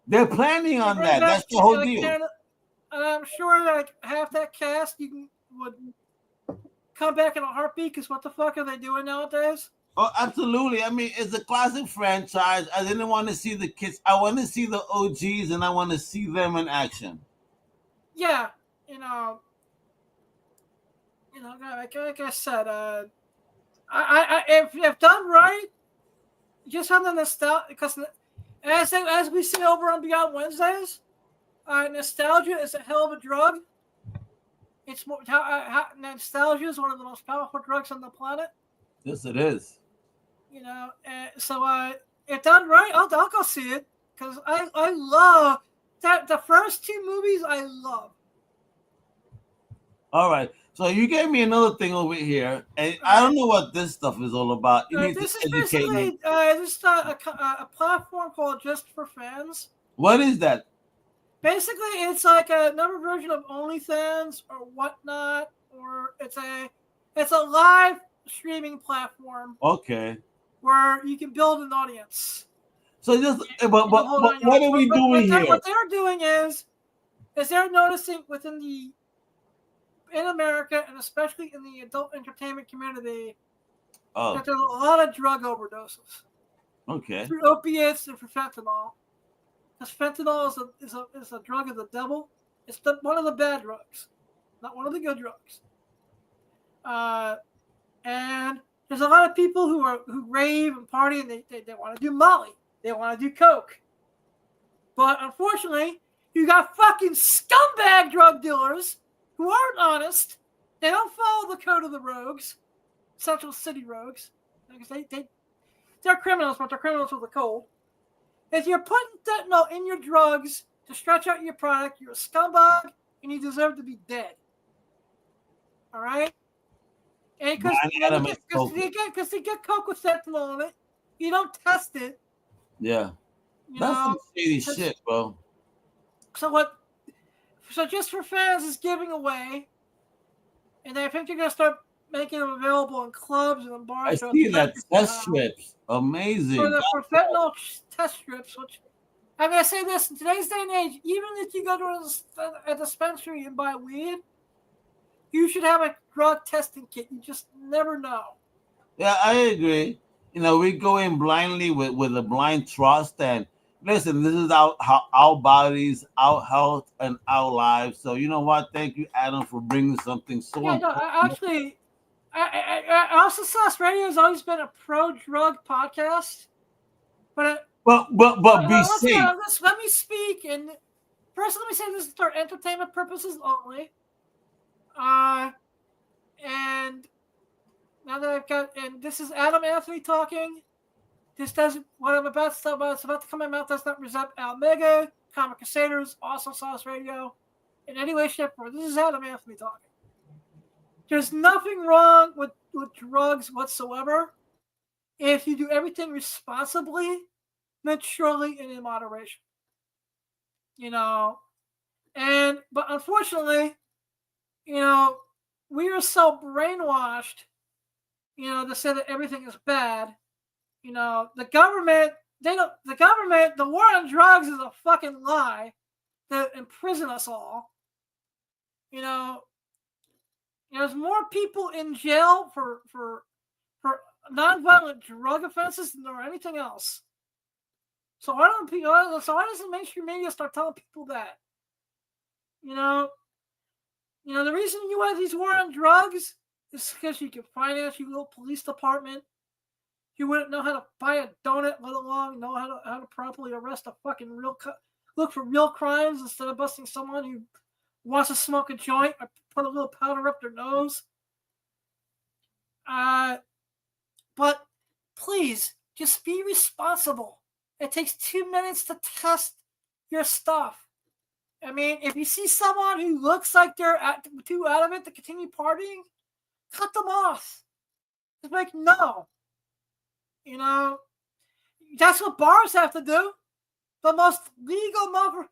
they're planning on that. That's the whole deal. And I'm sure half that cast would come back in a heartbeat. Because what the fuck are they doing nowadays? Oh, absolutely. I mean, it's a classic franchise. I didn't want to see the kids. I want to see the OGs, and I want to see them in action. Yeah, like I said, if done right, just have the nostalgia. Because as we see over on Beyond Wednesdays, nostalgia is a hell of a drug. It's more nostalgia is one of the most powerful drugs on the planet. Yes, it is. So if done right, I'll go see it because I love that the first 2 movies I love. All right. So you gave me another thing over here, and I don't know what this stuff is all about. You need this to is educate me. This is a platform called Just for Fans. What is that? Basically, it's like another version of OnlyFans or whatnot, or it's a live streaming platform. Okay. Where you can build an audience. So but what are we doing here? What they're doing is they're noticing in America, and especially in the adult entertainment community, that there's a lot of drug overdoses. Okay. Through opiates and for fentanyl. Because fentanyl is a drug of the devil. It's one of the bad drugs, not one of the good drugs. And there's a lot of people who rave and party, and they want to do Molly. They want to do coke. But unfortunately, you got fucking scumbag drug dealers who aren't honest. They don't follow the code of the rogues, Central City rogues. Because they're criminals, but they're criminals with a code. If you're putting fentanyl in your drugs to stretch out your product, you're a scumbag, and you deserve to be dead. All right, and because Blind Adam is they get coke with fentanyl in it, you don't test it. Yeah. You That's know, some shady shit, bro. so what? So just for fans is giving away, and I think they're gonna start making them available in clubs and in I bars. see that test strips. Amazing. For fentanyl test strips, which I'm gonna say this in today's day and age, even if you go to a dispensary and buy weed, you should have a drug testing kit. You just never know. Yeah, I agree. You know, we go in blindly with a blind trust, and listen, this is our bodies, our health, and our lives. So you know what? Thank you, Adam, for bringing something so Yeah, no, important. Also Sauce Radio has always been a pro-drug podcast, but Be safe. let me speak. And first, let me say this is for entertainment purposes only. And now that I've got, and this is Adam Anthony talking. This doesn't, what I'm about to talk about, it's about to come in my mouth, does not represent Almega, Comic Crusaders, also Sauce Radio, in any way, shape, or form. This is Adam Anthony talking. There's nothing wrong with drugs whatsoever if you do everything responsibly, maturely, and in moderation. You know, but unfortunately, you know, we are so brainwashed, you know, to say that everything is bad. You know, the government, the war on drugs is a fucking lie to imprison us all. You know, there's more people in jail for nonviolent drug offenses than there are anything else. So why doesn't mainstream media start telling people that? You know, the reason you have these war on drugs is because you can finance your little police department. You wouldn't know how to buy a donut, let alone know how to properly arrest a fucking look for real crimes instead of busting someone who wants to smoke a joint or put a little powder up their nose. But please, just be responsible. It takes 2 minutes to test your stuff. I mean, if you see someone who looks like they're too out of it to continue partying, cut them off. Just like, no. You know, that's what bars have to do. The most legal mother.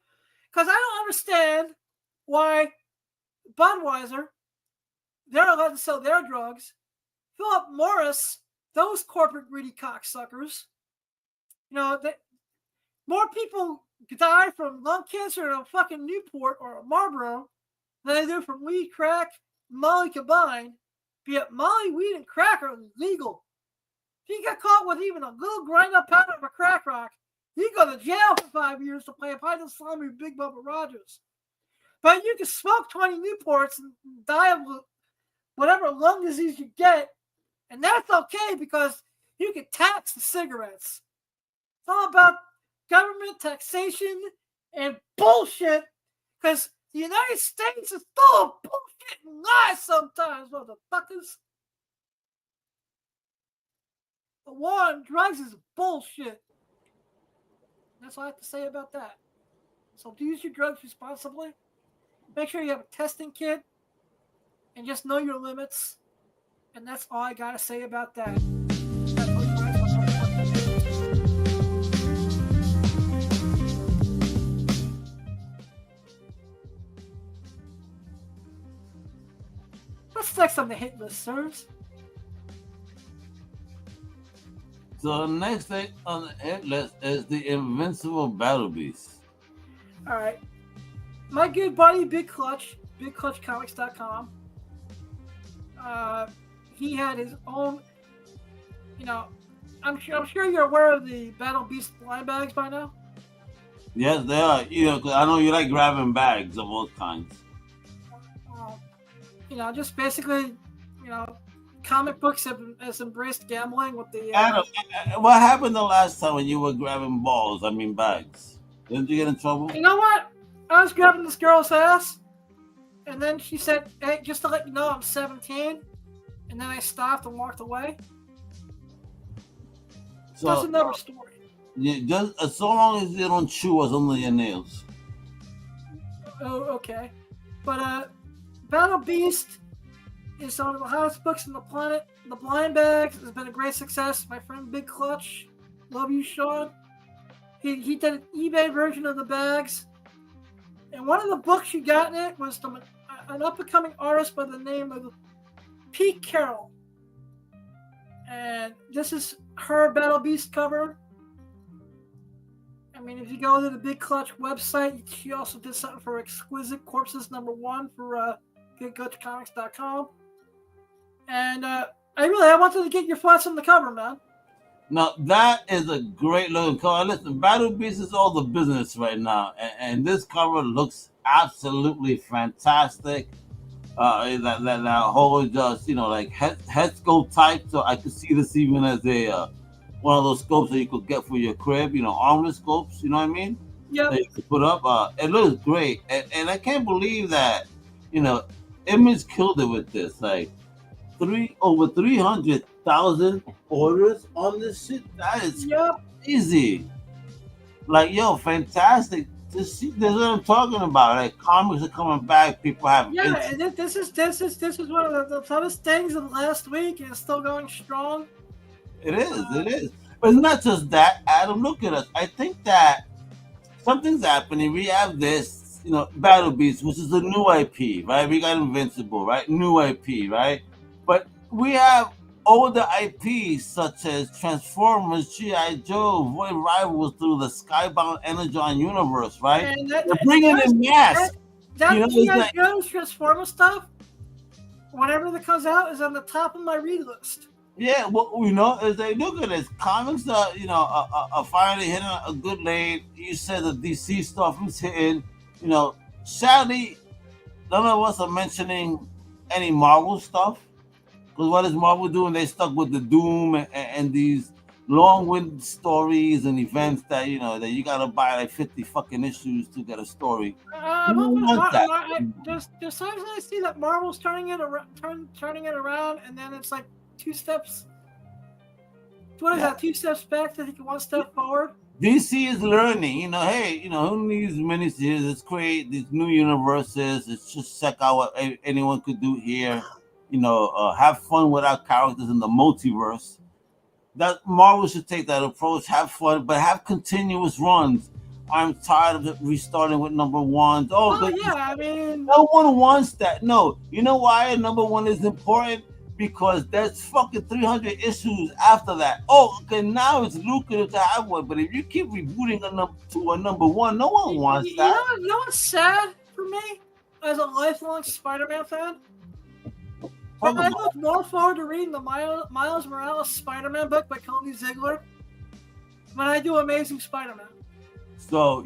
Because I don't understand why Budweiser, they're allowed to sell their drugs. Philip Morris, those corporate greedy cocksuckers. You know, more people die from lung cancer in a fucking Newport or a Marlboro than they do from weed, crack, Molly combined. Be it Molly, weed, and crack are legal. If you get caught with even a little grind up powder of a crack rock, you go to jail for 5 years to play a pint of slummy with Big Bubba Rogers. But you can smoke 20 Newports and die of whatever lung disease you get, and that's okay because you can tax the cigarettes. It's all about government taxation and bullshit because the United States is full of bullshit and lies sometimes, motherfuckers. The war on drugs is bullshit. That's all I have to say about that. So do use your drugs responsibly. Make sure you have a testing kit and just know your limits. And that's all I gotta say about that. What's next on the hit list, sirs? So the next thing on the hit list is the Invincible Battle Beast. All right. My good buddy, Big Clutch, BigClutchComics.com. He had his own, you know, I'm sure you're aware of the Battle Beast blind bags by now. Yes, they are. You know, 'cause I know you like grabbing bags of all kinds. You know, just basically, you know, comic books has embraced gambling with the. Adam, what happened the last time when you were grabbing bags? Didn't you get in trouble? You know what? I was grabbing this girl's ass, and then she said, "Hey, just to let you know, I'm 17," and then I stopped and walked away. So, that's another story. Just so long as you don't chew us under your nails. Oh, okay. But Battle Beast It's one of the hottest books on the planet. The Blind Bags has been a great success. My friend Big Clutch, love you, Sean. He did an eBay version of the bags. And one of the books you got in it was from an up-and-coming artist by the name of Pete Carroll. And this is her Battle Beast cover. I mean, if you go to the Big Clutch website, she also did something for Exquisite Corpses #1 for GoodGutchComics.com. And I wanted to get your thoughts on the cover, man. Now, that is a great looking cover. Listen, Battle Beast is all the business right now. And this cover looks absolutely fantastic. That whole just, like head scope type. So I could see this even as a one of those scopes that you could get for your crib, armless scopes, you know what I mean? Yeah. That you could put up. It looks great. And I can't believe that, Image killed it with this. Like, over 300,000 orders on this shit. That is crazy. Like, fantastic. This is what I'm talking about. Like, comics are coming back. People have and this is one of the toughest things of last week, and it's still going strong. It is. But it's not just that, Adam. Look at us. I think that something's happening. We have this, Battle Beast, which is a new IP, right? We got Invincible, right? New IP, right? But we have older IPs such as Transformers, G.I. Joe, Void Rivals through the Skybound Energon universe, right? And they're bringing in mass. That G.I. Joe Transformers stuff, whenever that comes out, is on the top of my read list. Yeah, well, as they look at this, comics are finally hitting a good lane. You said the DC stuff is hitting. Sadly, none of us are mentioning any Marvel stuff. Because what is Marvel doing? They stuck with the Doom and these long-winded stories and events that that you gotta buy like 50 fucking issues to get a story. There's times I see that Marvel's turning it around, and then it's like 2 steps. What is that? 2 steps back to take 1 step forward. DC is learning. Hey, who needs miniseries? Let's create these new universes. Let's just check out what anyone could do here. Have fun with our characters in the multiverse. That Marvel should take that approach. Have fun, but have continuous runs. I'm tired of it restarting with #1s. I mean, no one wants that. No, you know why #1 is important? Because there's fucking 300 issues after that. Oh, okay, now it's lucrative to have one, but if you keep rebooting to a #1, no one wants that. You know what's sad for me as a lifelong Spider-Man fan? I look more forward to reading the Miles Morales Spider-Man book by Cody Ziegler than I do Amazing Spider-Man. So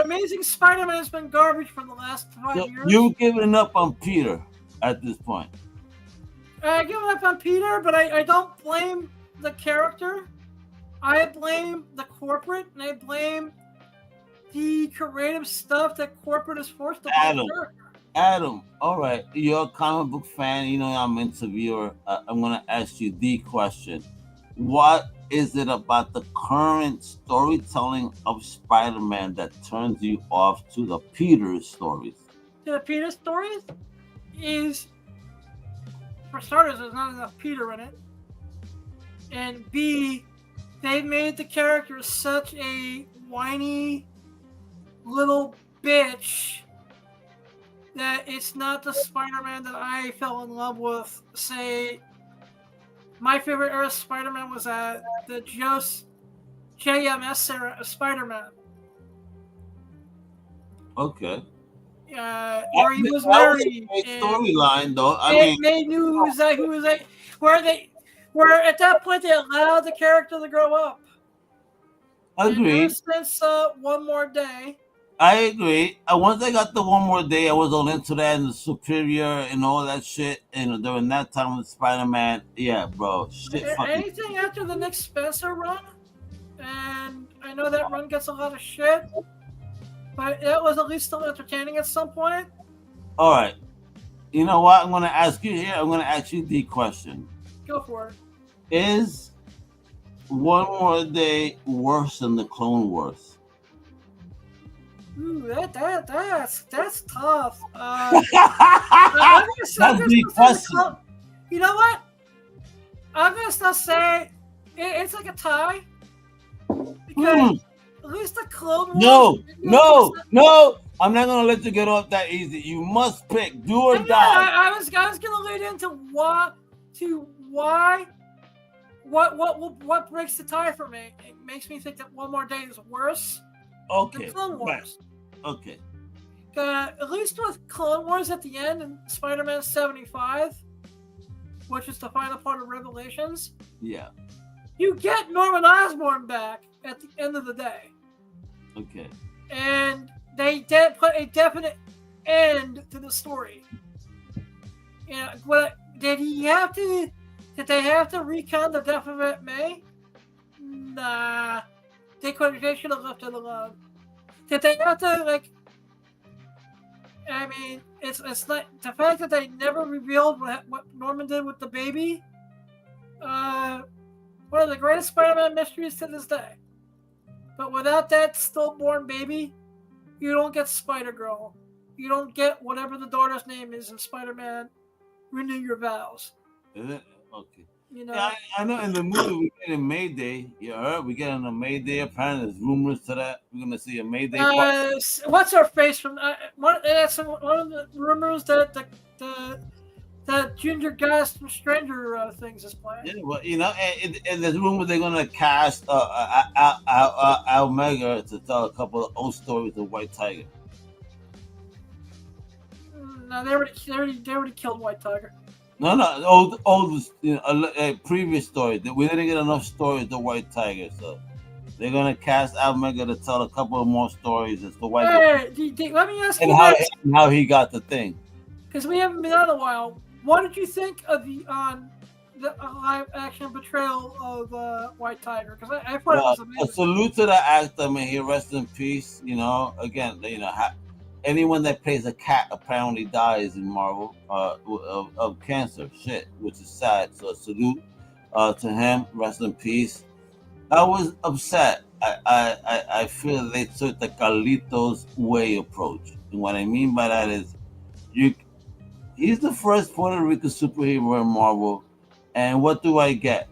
Amazing Spider-Man has been garbage for the last 5 years. You've given up on Peter at this point. I've given up on Peter, but I don't blame the character. I blame the corporate, and I blame the creative stuff that corporate is forced to put. Adam, all right, you're a comic book fan. I'm an interviewer. I'm going to ask you the question. What is it about the current storytelling of Spider-Man that turns you off to the Peter stories? The Peter stories is, for starters, there's not enough Peter in it. And B, they've made the character such a whiny little bitch that it's not the Spider-Man that I fell in love with. Say, my favorite era of Spider-Man was the JMS era of Spider-Man. Okay. Where he was married. Storyline, though. They knew who was where at that point they allowed the character to grow up. Agreed. Since One More Day. I agree. Once I got the One More Day, I was all into that and the Superior and all that shit. And during that time with Spider-Man, yeah, bro, shit. Anything after the Nick Spencer run, and I know that run gets a lot of shit, but it was at least still entertaining at some point. All right. You know what? I'm going to ask you here. I'm going to ask you the question. Go for it. Is One More Day worse than the Clone Wars? Ooh, that's tough. That's the question. You know what? I'm gonna still say it's like a tie because at least the Clone Wars. No. I'm not gonna let you get off that easy. You must pick. Do or die. I was gonna lead into what breaks the tie for me. It makes me think that One More Day is worse Okay. than Clone Wars. Right. Okay. At least with Clone Wars at the end and Spider-Man 75, which is the final part of Revelations. Yeah. You get Norman Osborn back at the end of the day. Okay. And they did put a definite end to the story. You know, did they have to recount the death of Aunt May? Nah. They should have left it alone. Did they have to, I mean, it's not the fact that they never revealed what Norman did with the baby. One of the greatest Spider-Man mysteries to this day. But without that stillborn baby, you don't get Spider-Girl. You don't get whatever the daughter's name is in Spider-Man. Renew Your Vows. Is it? Okay. You know. Yeah, I know in the movie we get a Mayday. You heard? We get a Mayday. Apparently, there's rumors to that. We're gonna see a Mayday. What's her face from? One of the rumors that the Ginger Gas from Stranger Things is playing. Yeah, well, you know, and there's rumors they're gonna cast Omega to tell a couple of old stories of White Tiger. No, they already killed White Tiger. No, old, previous story. We didn't get enough stories of White Tiger, so they're gonna cast Omega to tell a couple of more stories as to why. Hey, let me ask you this. And how he got the thing. Because we haven't been on a while. What did you think of the live action portrayal of White Tiger? Because I thought it was amazing. A salute to the actor. May he rest in peace. You know, again, anyone that plays a cat apparently dies in Marvel of cancer. Shit, which is sad. So salute to him. Rest in peace. I was upset. I feel they took the Carlitos Way approach, and what I mean by that is, he's the first Puerto Rican superhero in Marvel, and what do I get?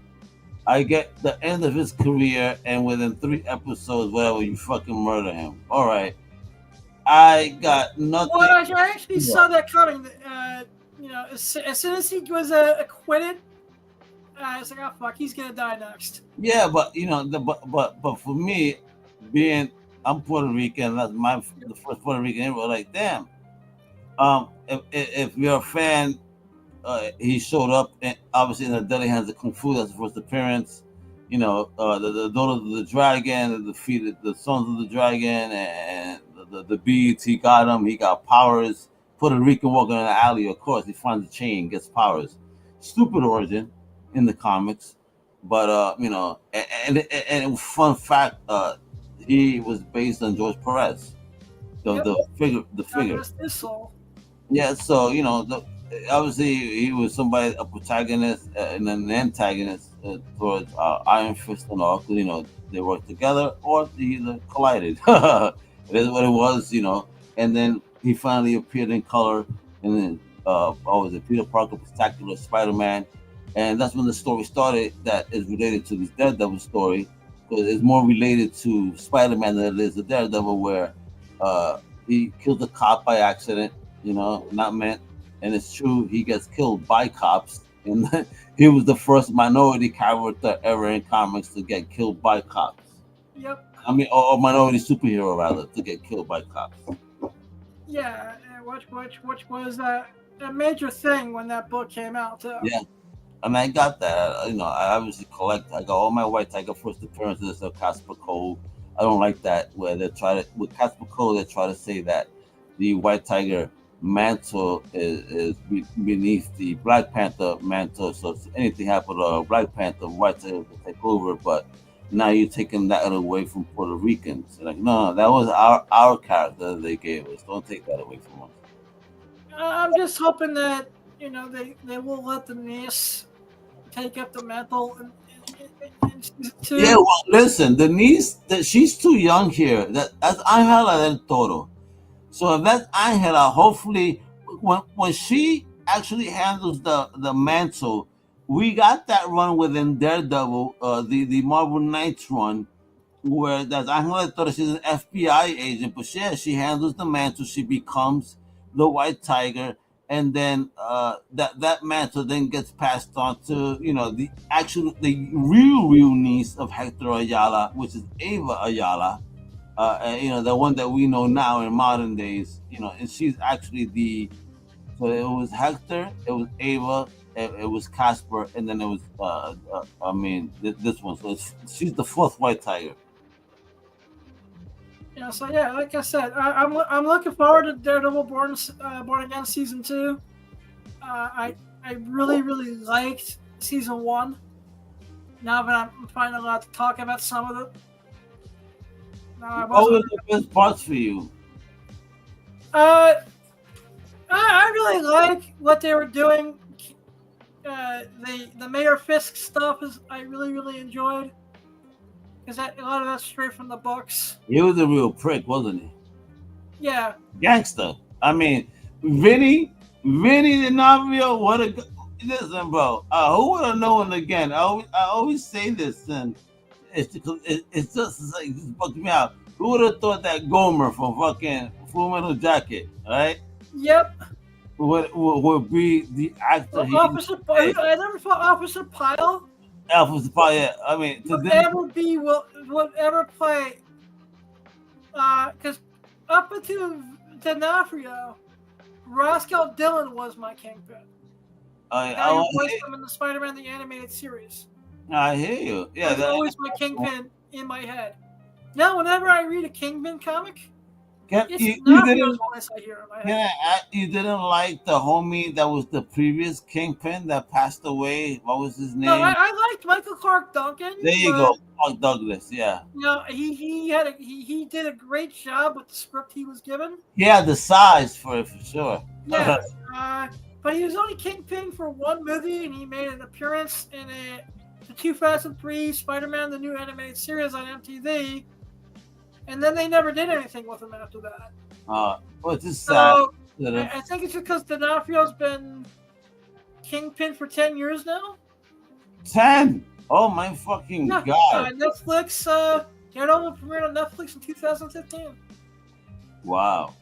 I get the end of his career, and within 3 episodes, whatever, you fucking murder him. All right. I got nothing. Well, I actually saw that coming. You know, as soon as he was acquitted, I was like, oh fuck, he's gonna die next. Yeah, but you know, but for me, I'm Puerto Rican, that's the first Puerto Rican hero. Like, damn. If you're a fan, he showed up, obviously in the Deadly Hands of Kung Fu. That's the first appearance. You know, the daughters of the dragon defeated the sons of the dragon, and the beads. He got them. He got powers. Puerto Rican walking in the alley. Of course, he finds a chain, gets powers. Stupid origin in the comics, but you know, and fun fact, he was based on George Perez, the figure. Yeah, so you know, obviously he was somebody, a protagonist and an antagonist towards Iron Fist and all. You know, they worked together or they either collided. It is what it was, you know. And then he finally appeared in color, and then was it Peter Parker, Spectacular Spider-Man, and that's when the story started. That is related to this Daredevil story, because it's more related to Spider-Man than it is to Daredevil, where he killed a cop by accident. You know, not meant. And it's true, he gets killed by cops. And he was the first minority character ever in comics to get killed by cops. Yep. I mean, or minority superhero, rather, to get killed by cops. Yeah, which was a major thing when that book came out, too. Yeah. And I got that. You know, I obviously collect. I got all my White Tiger first appearances of Casper Cole. I don't like that, where they try to, with Casper Cole, they try to say that the White Tiger mantle is beneath the Black Panther mantle, so if anything happened to Black Panther, White Tiger will take over. But now you're taking that away from Puerto Ricans. Like, no, that was our character that they gave us. Don't take that away from us. I'm just hoping that, you know, they will let the niece take up the mantle in season 2. Yeah, well, listen, the niece that she's too young here. That's Angela del Toro. So if that's Angela, hopefully, when she actually handles the mantle, we got that run within Daredevil, the Marvel Knights run, where that's Angela del Toro. She's an FBI agent, but yeah, she handles the mantle. She becomes the White Tiger, and then that mantle then gets passed on to the real niece of Hector Ayala, which is Ava Ayala, the one that we know now in modern days, and she's actually so it was Hector, it was Ava, it was Casper, and then it was this one. So she's the fourth White Tiger. Yeah, so yeah, like I said, I'm looking forward to Daredevil Born Again season 2. I really liked season 1. Now that I'm finally allowed to talk about some of it. What were the best parts for you? I really like what they were doing. The Mayor Fisk stuff I really enjoyed, because a lot of that's straight from the books. He was a real prick, wasn't he? Yeah. Gangster. I mean, Vinny D'Onofrio. Listen, bro. Who would have known again? I always say this, and it's just like this bugs me out. Who would have thought that Gomer from fucking Full Metal Jacket, right? Yep. Would be the actor? I never thought Officer Pyle. Officer Pyle. Yeah. I mean, would ever play. Because up until D'Onofrio, Roscoe Dillon was my Kingpin. I voiced him in the Spider-Man the Animated Series. I hear you. Yeah, that's always my Kingpin in my head. Now, whenever I read a Kingpin comic, it's D'Onofrio's voice I hear in my head. You didn't like the homie that was the previous Kingpin that passed away? What was his name? No, I liked Michael Clark Duncan. There you go, Clark Douglas. Yeah. He did a great job with the script he was given. He had the size for it, for sure. Yeah. But he was only Kingpin for one movie, and he made an appearance in the 2003 Spider-Man the New Animated Series on MTV. And then they never did anything with him after that. Well, it's just sad. So, I think it's because D'Onofrio's been Kingpin for 10 years now. 10? Oh my fucking God. Netflix, Daredevil premiered on Netflix in 2015. Wow.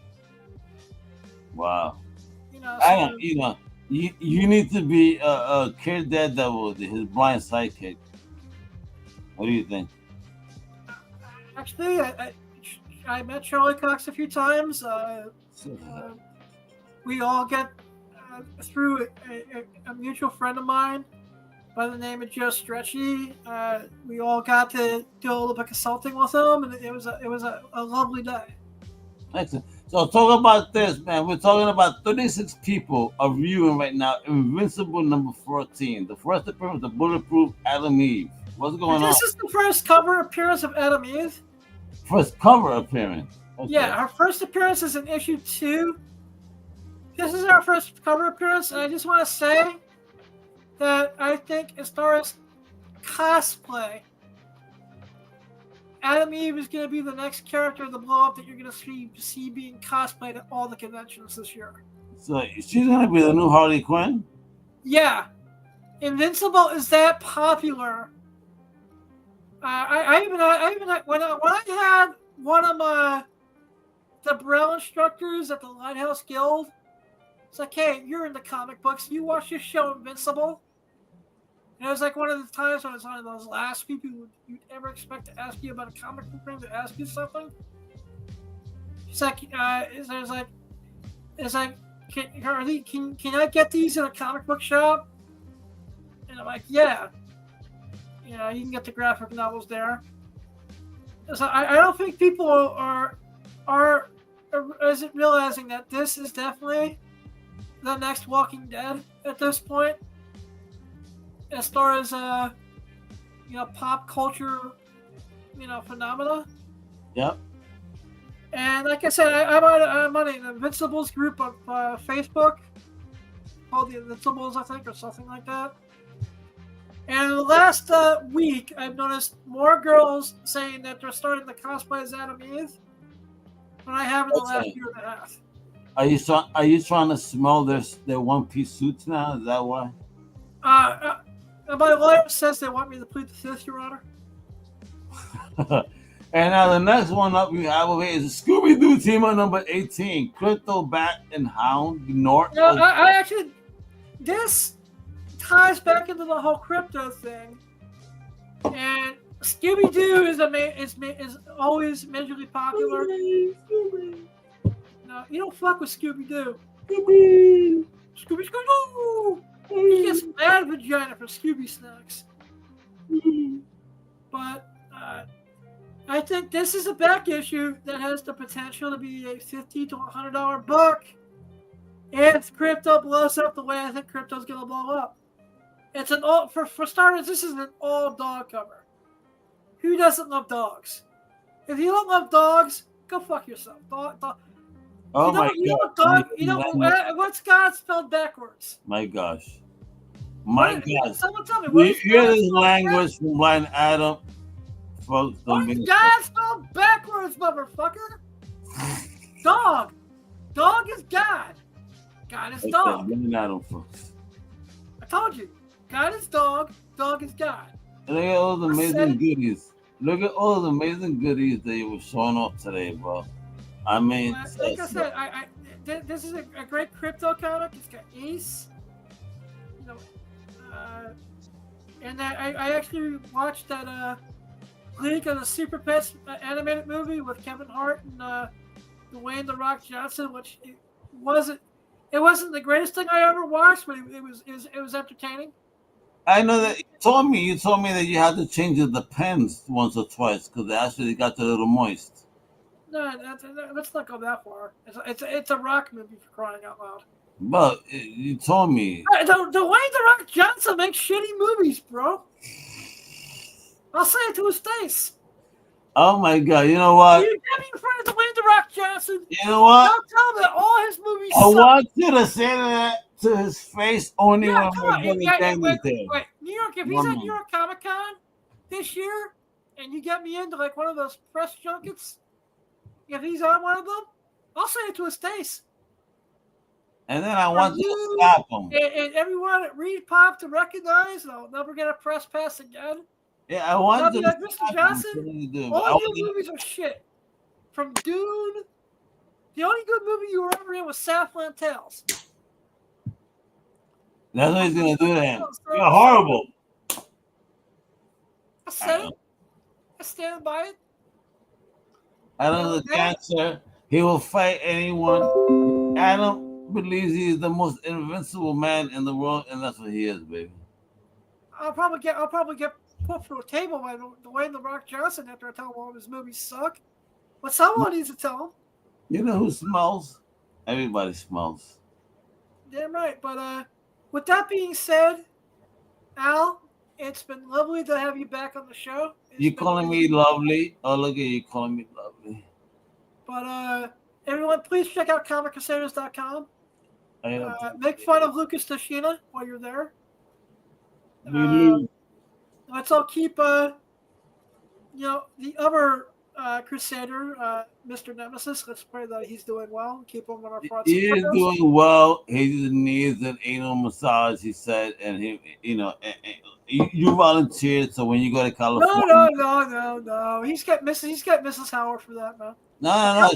You need to be a Kid Daredevil, his blind sidekick. What do you think? Actually, I met Charlie Cox a few times. We all get through a mutual friend of mine by the name of Joe Stretchy. We all got to do a little bit of consulting with him, and it was a lovely day. Excellent. So talk about this, man. We're talking about 36 people are viewing right now Invincible number 14. The first appearance of Bulletproof Adam Eve. What's going on? This is the first cover appearance of Adam Eve. First cover appearance. Okay. Yeah, our first appearance is in issue 2. This is our first cover appearance, and I just want to say that I think as far as cosplay, Adam Eve is going to be the next character of the blow up that you're going to see being cosplayed at all the conventions this year. So she's going to be the new Harley Quinn? Yeah. Invincible is that popular. I even when I had one of the Braille instructors at the Lighthouse Guild, it's like, hey, you're in the comic books. You watch this show Invincible. And it was like one of the times when I was one of those last people you'd ever expect to ask you about a comic book thing, to ask you something. It's like, can I get these in a comic book shop? And I'm like, yeah. You can get the graphic novels there. So I don't think people are isn't realizing that this is definitely the next Walking Dead at this point. As far as pop culture, phenomena. Yep. And like I said, I'm on an Invincibles group of Facebook called the Invincibles, I think, or something like that. And in the last week, I've noticed more girls saying that they're starting to cosplay as Adam Eve than I have in the last year and a half. Are you trying to smell their one-piece suits now? Is that why? My lawyer says they want me to plead the fifth, Your Honor. And now the next one up we have over here is Scooby-Doo team up number 18, Crypto, Bat, and Hound, Nort. No, I actually, this ties back into the whole crypto thing. And Scooby-Doo is always majorly popular. No, you don't fuck with Scooby-Doo. Scooby-Doo! He gets mad vagina for Scooby snacks. But I think this is a back issue that has the potential to be a $50 to $100 book if crypto blows up the way I think crypto's going to blow up. It's an all for starters. This is an all dog cover. Who doesn't love dogs? If you don't love dogs, go fuck yourself. Dog. Oh God! What's God spelled backwards? My gosh. My gosh. Someone tell me. You hear this language from Blind Adam? Folks, don't be. God spelled backwards, motherfucker. Dog. Dog is God. God is dog. Blind Adam, folks. I told you. God is dog. Dog is God. Look at all the amazing goodies. Look at all the amazing goodies that you were showing off today, bro. I mean, like I said, this is a great crypto comic. It's got Ace. You know, and I actually watched that League of the Super Pets animated movie with Kevin Hart and Dwayne "The Rock" Johnson, which it wasn't the greatest thing I ever watched, but it was entertaining. I know that you told me that you had to change the pens once or twice because they actually got a little moist. No, let's not go that far. It's a rock movie, for crying out loud. But you told me. The way The Rock Johnson makes shitty movies, bro. I'll say it to his face. Oh my God! You know what? You get me in front of Dwayne The Rock Johnson. You know what? Don't tell him that all his movies I suck. want you to say that to his face only when Come we're on. going to game with him. Wait, New York. If he's at New York Comic Con this year, and you get me into like one of those press junkets, if he's on one of them, I'll say it to his face. And then I want you to slap him. And everyone at Reed Pop to recognize, I'll never get a press pass again. Yeah, I want you to Mr. Johnson, all your movies are shit. From Dune, the only good movie you were ever in was Southland Tales. That's what he's going to do to him. You're horrible. I said it. I stand by it. Adam's a dancer. He will fight anyone. Adam believes he is the most invincible man in the world, and that's what he is, baby. I'll probably get put through a table by Dwayne "The Rock" Johnson after I tell him all his movies suck. But someone needs to tell him. You know who smells? Everybody smells. Damn right. But with that being said, Al, it's been lovely to have you back on the show. You calling me lovely? Oh, look at you calling me lovely. But everyone, please check out comiccrusaders.com. Make fun of Lucas Tashina while you're there. Let's all keep, the other Crusader, Mr. Nemesis. Let's pray that he's doing well. Keep him on our thoughts. He is doing well. He just needs an anal massage, he said, and you volunteered, so when you go to California. No. He's got Mrs. Howard for that, man. No.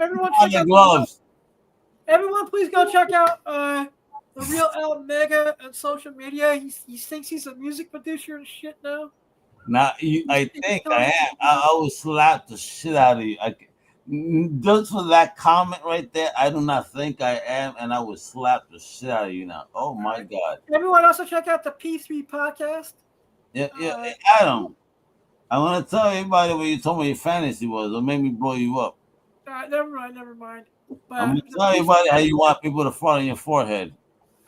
Everyone check out gloves. Everyone, please go check out the real Al Mega on social media. He thinks he's a music producer and shit now. Now, I think I am. I will slap the shit out of you. Just for that comment right there, I do not think I am, and I would slap the shit out of you now. Oh my God! Everyone also check out the P3 podcast. Yeah, Adam. I want to tell everybody what you told me your fantasy was. It made me blow you up. Never mind. But I'm gonna tell everybody how you want people to fall on your forehead.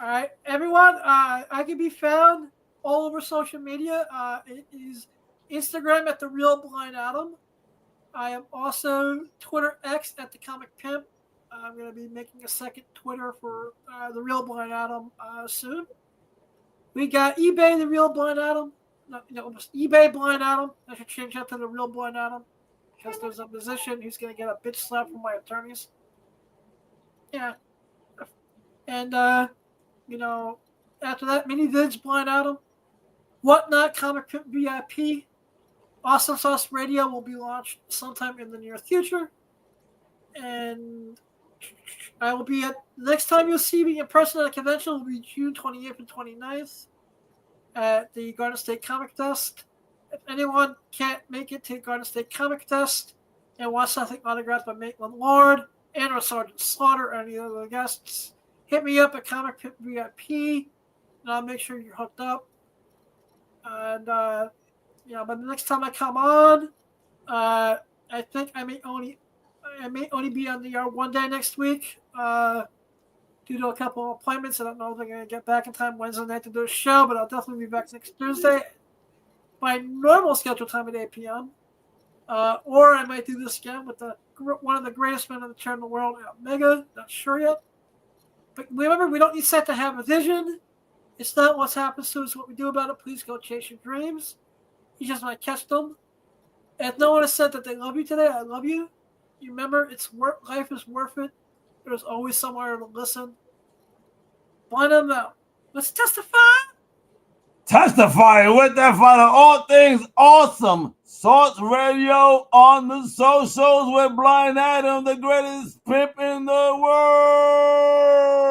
All right, everyone. I can be found all over social media. It is Instagram at The Real Blind Adam. I am also Twitter X at The Comic Pimp. I'm going to be making a second Twitter for The Real Blind Adam soon. We got eBay, the real Blind Adam. No, eBay Blind Adam. I should change that to the real Blind Adam because there's a musician who's going to get a bitch slap from my attorneys. Yeah. And, after that, Mini Vids Blind Adam. Whatnot Comic Pimp VIP. Awesome Sauce Radio will be launched sometime in the near future. And I will be next time you'll see me in person at a convention will be June 28th and 29th at the Garden State Comic Desk. If anyone can't make it to Garden State Comic Desk and wants something autographed by Maitland Lord and or Sergeant Slaughter or any other guests, hit me up at Comic Pimp VIP and I'll make sure you're hooked up. And but the next time I come on, I think I may only be on the yard one day next week due to a couple of appointments. I don't know if I'm going to get back in time Wednesday night to do a show, but I'll definitely be back next Thursday. My normal scheduled time at 8 p.m. Or I might do this again with one of the greatest men on the chair in the world, Omega. Not sure yet. But remember, we don't need set to have a vision. It's not what happens to us, what we do about it. Please go chase your dreams. You just might catch them. If no one has said that they love you today, I love you. You remember, life is worth it. There's always somewhere to listen. Blind them out. Let's testify. Testifying with that final all things awesome. Sauce Radio on the socials with Blind Adam, the greatest pimp in the world.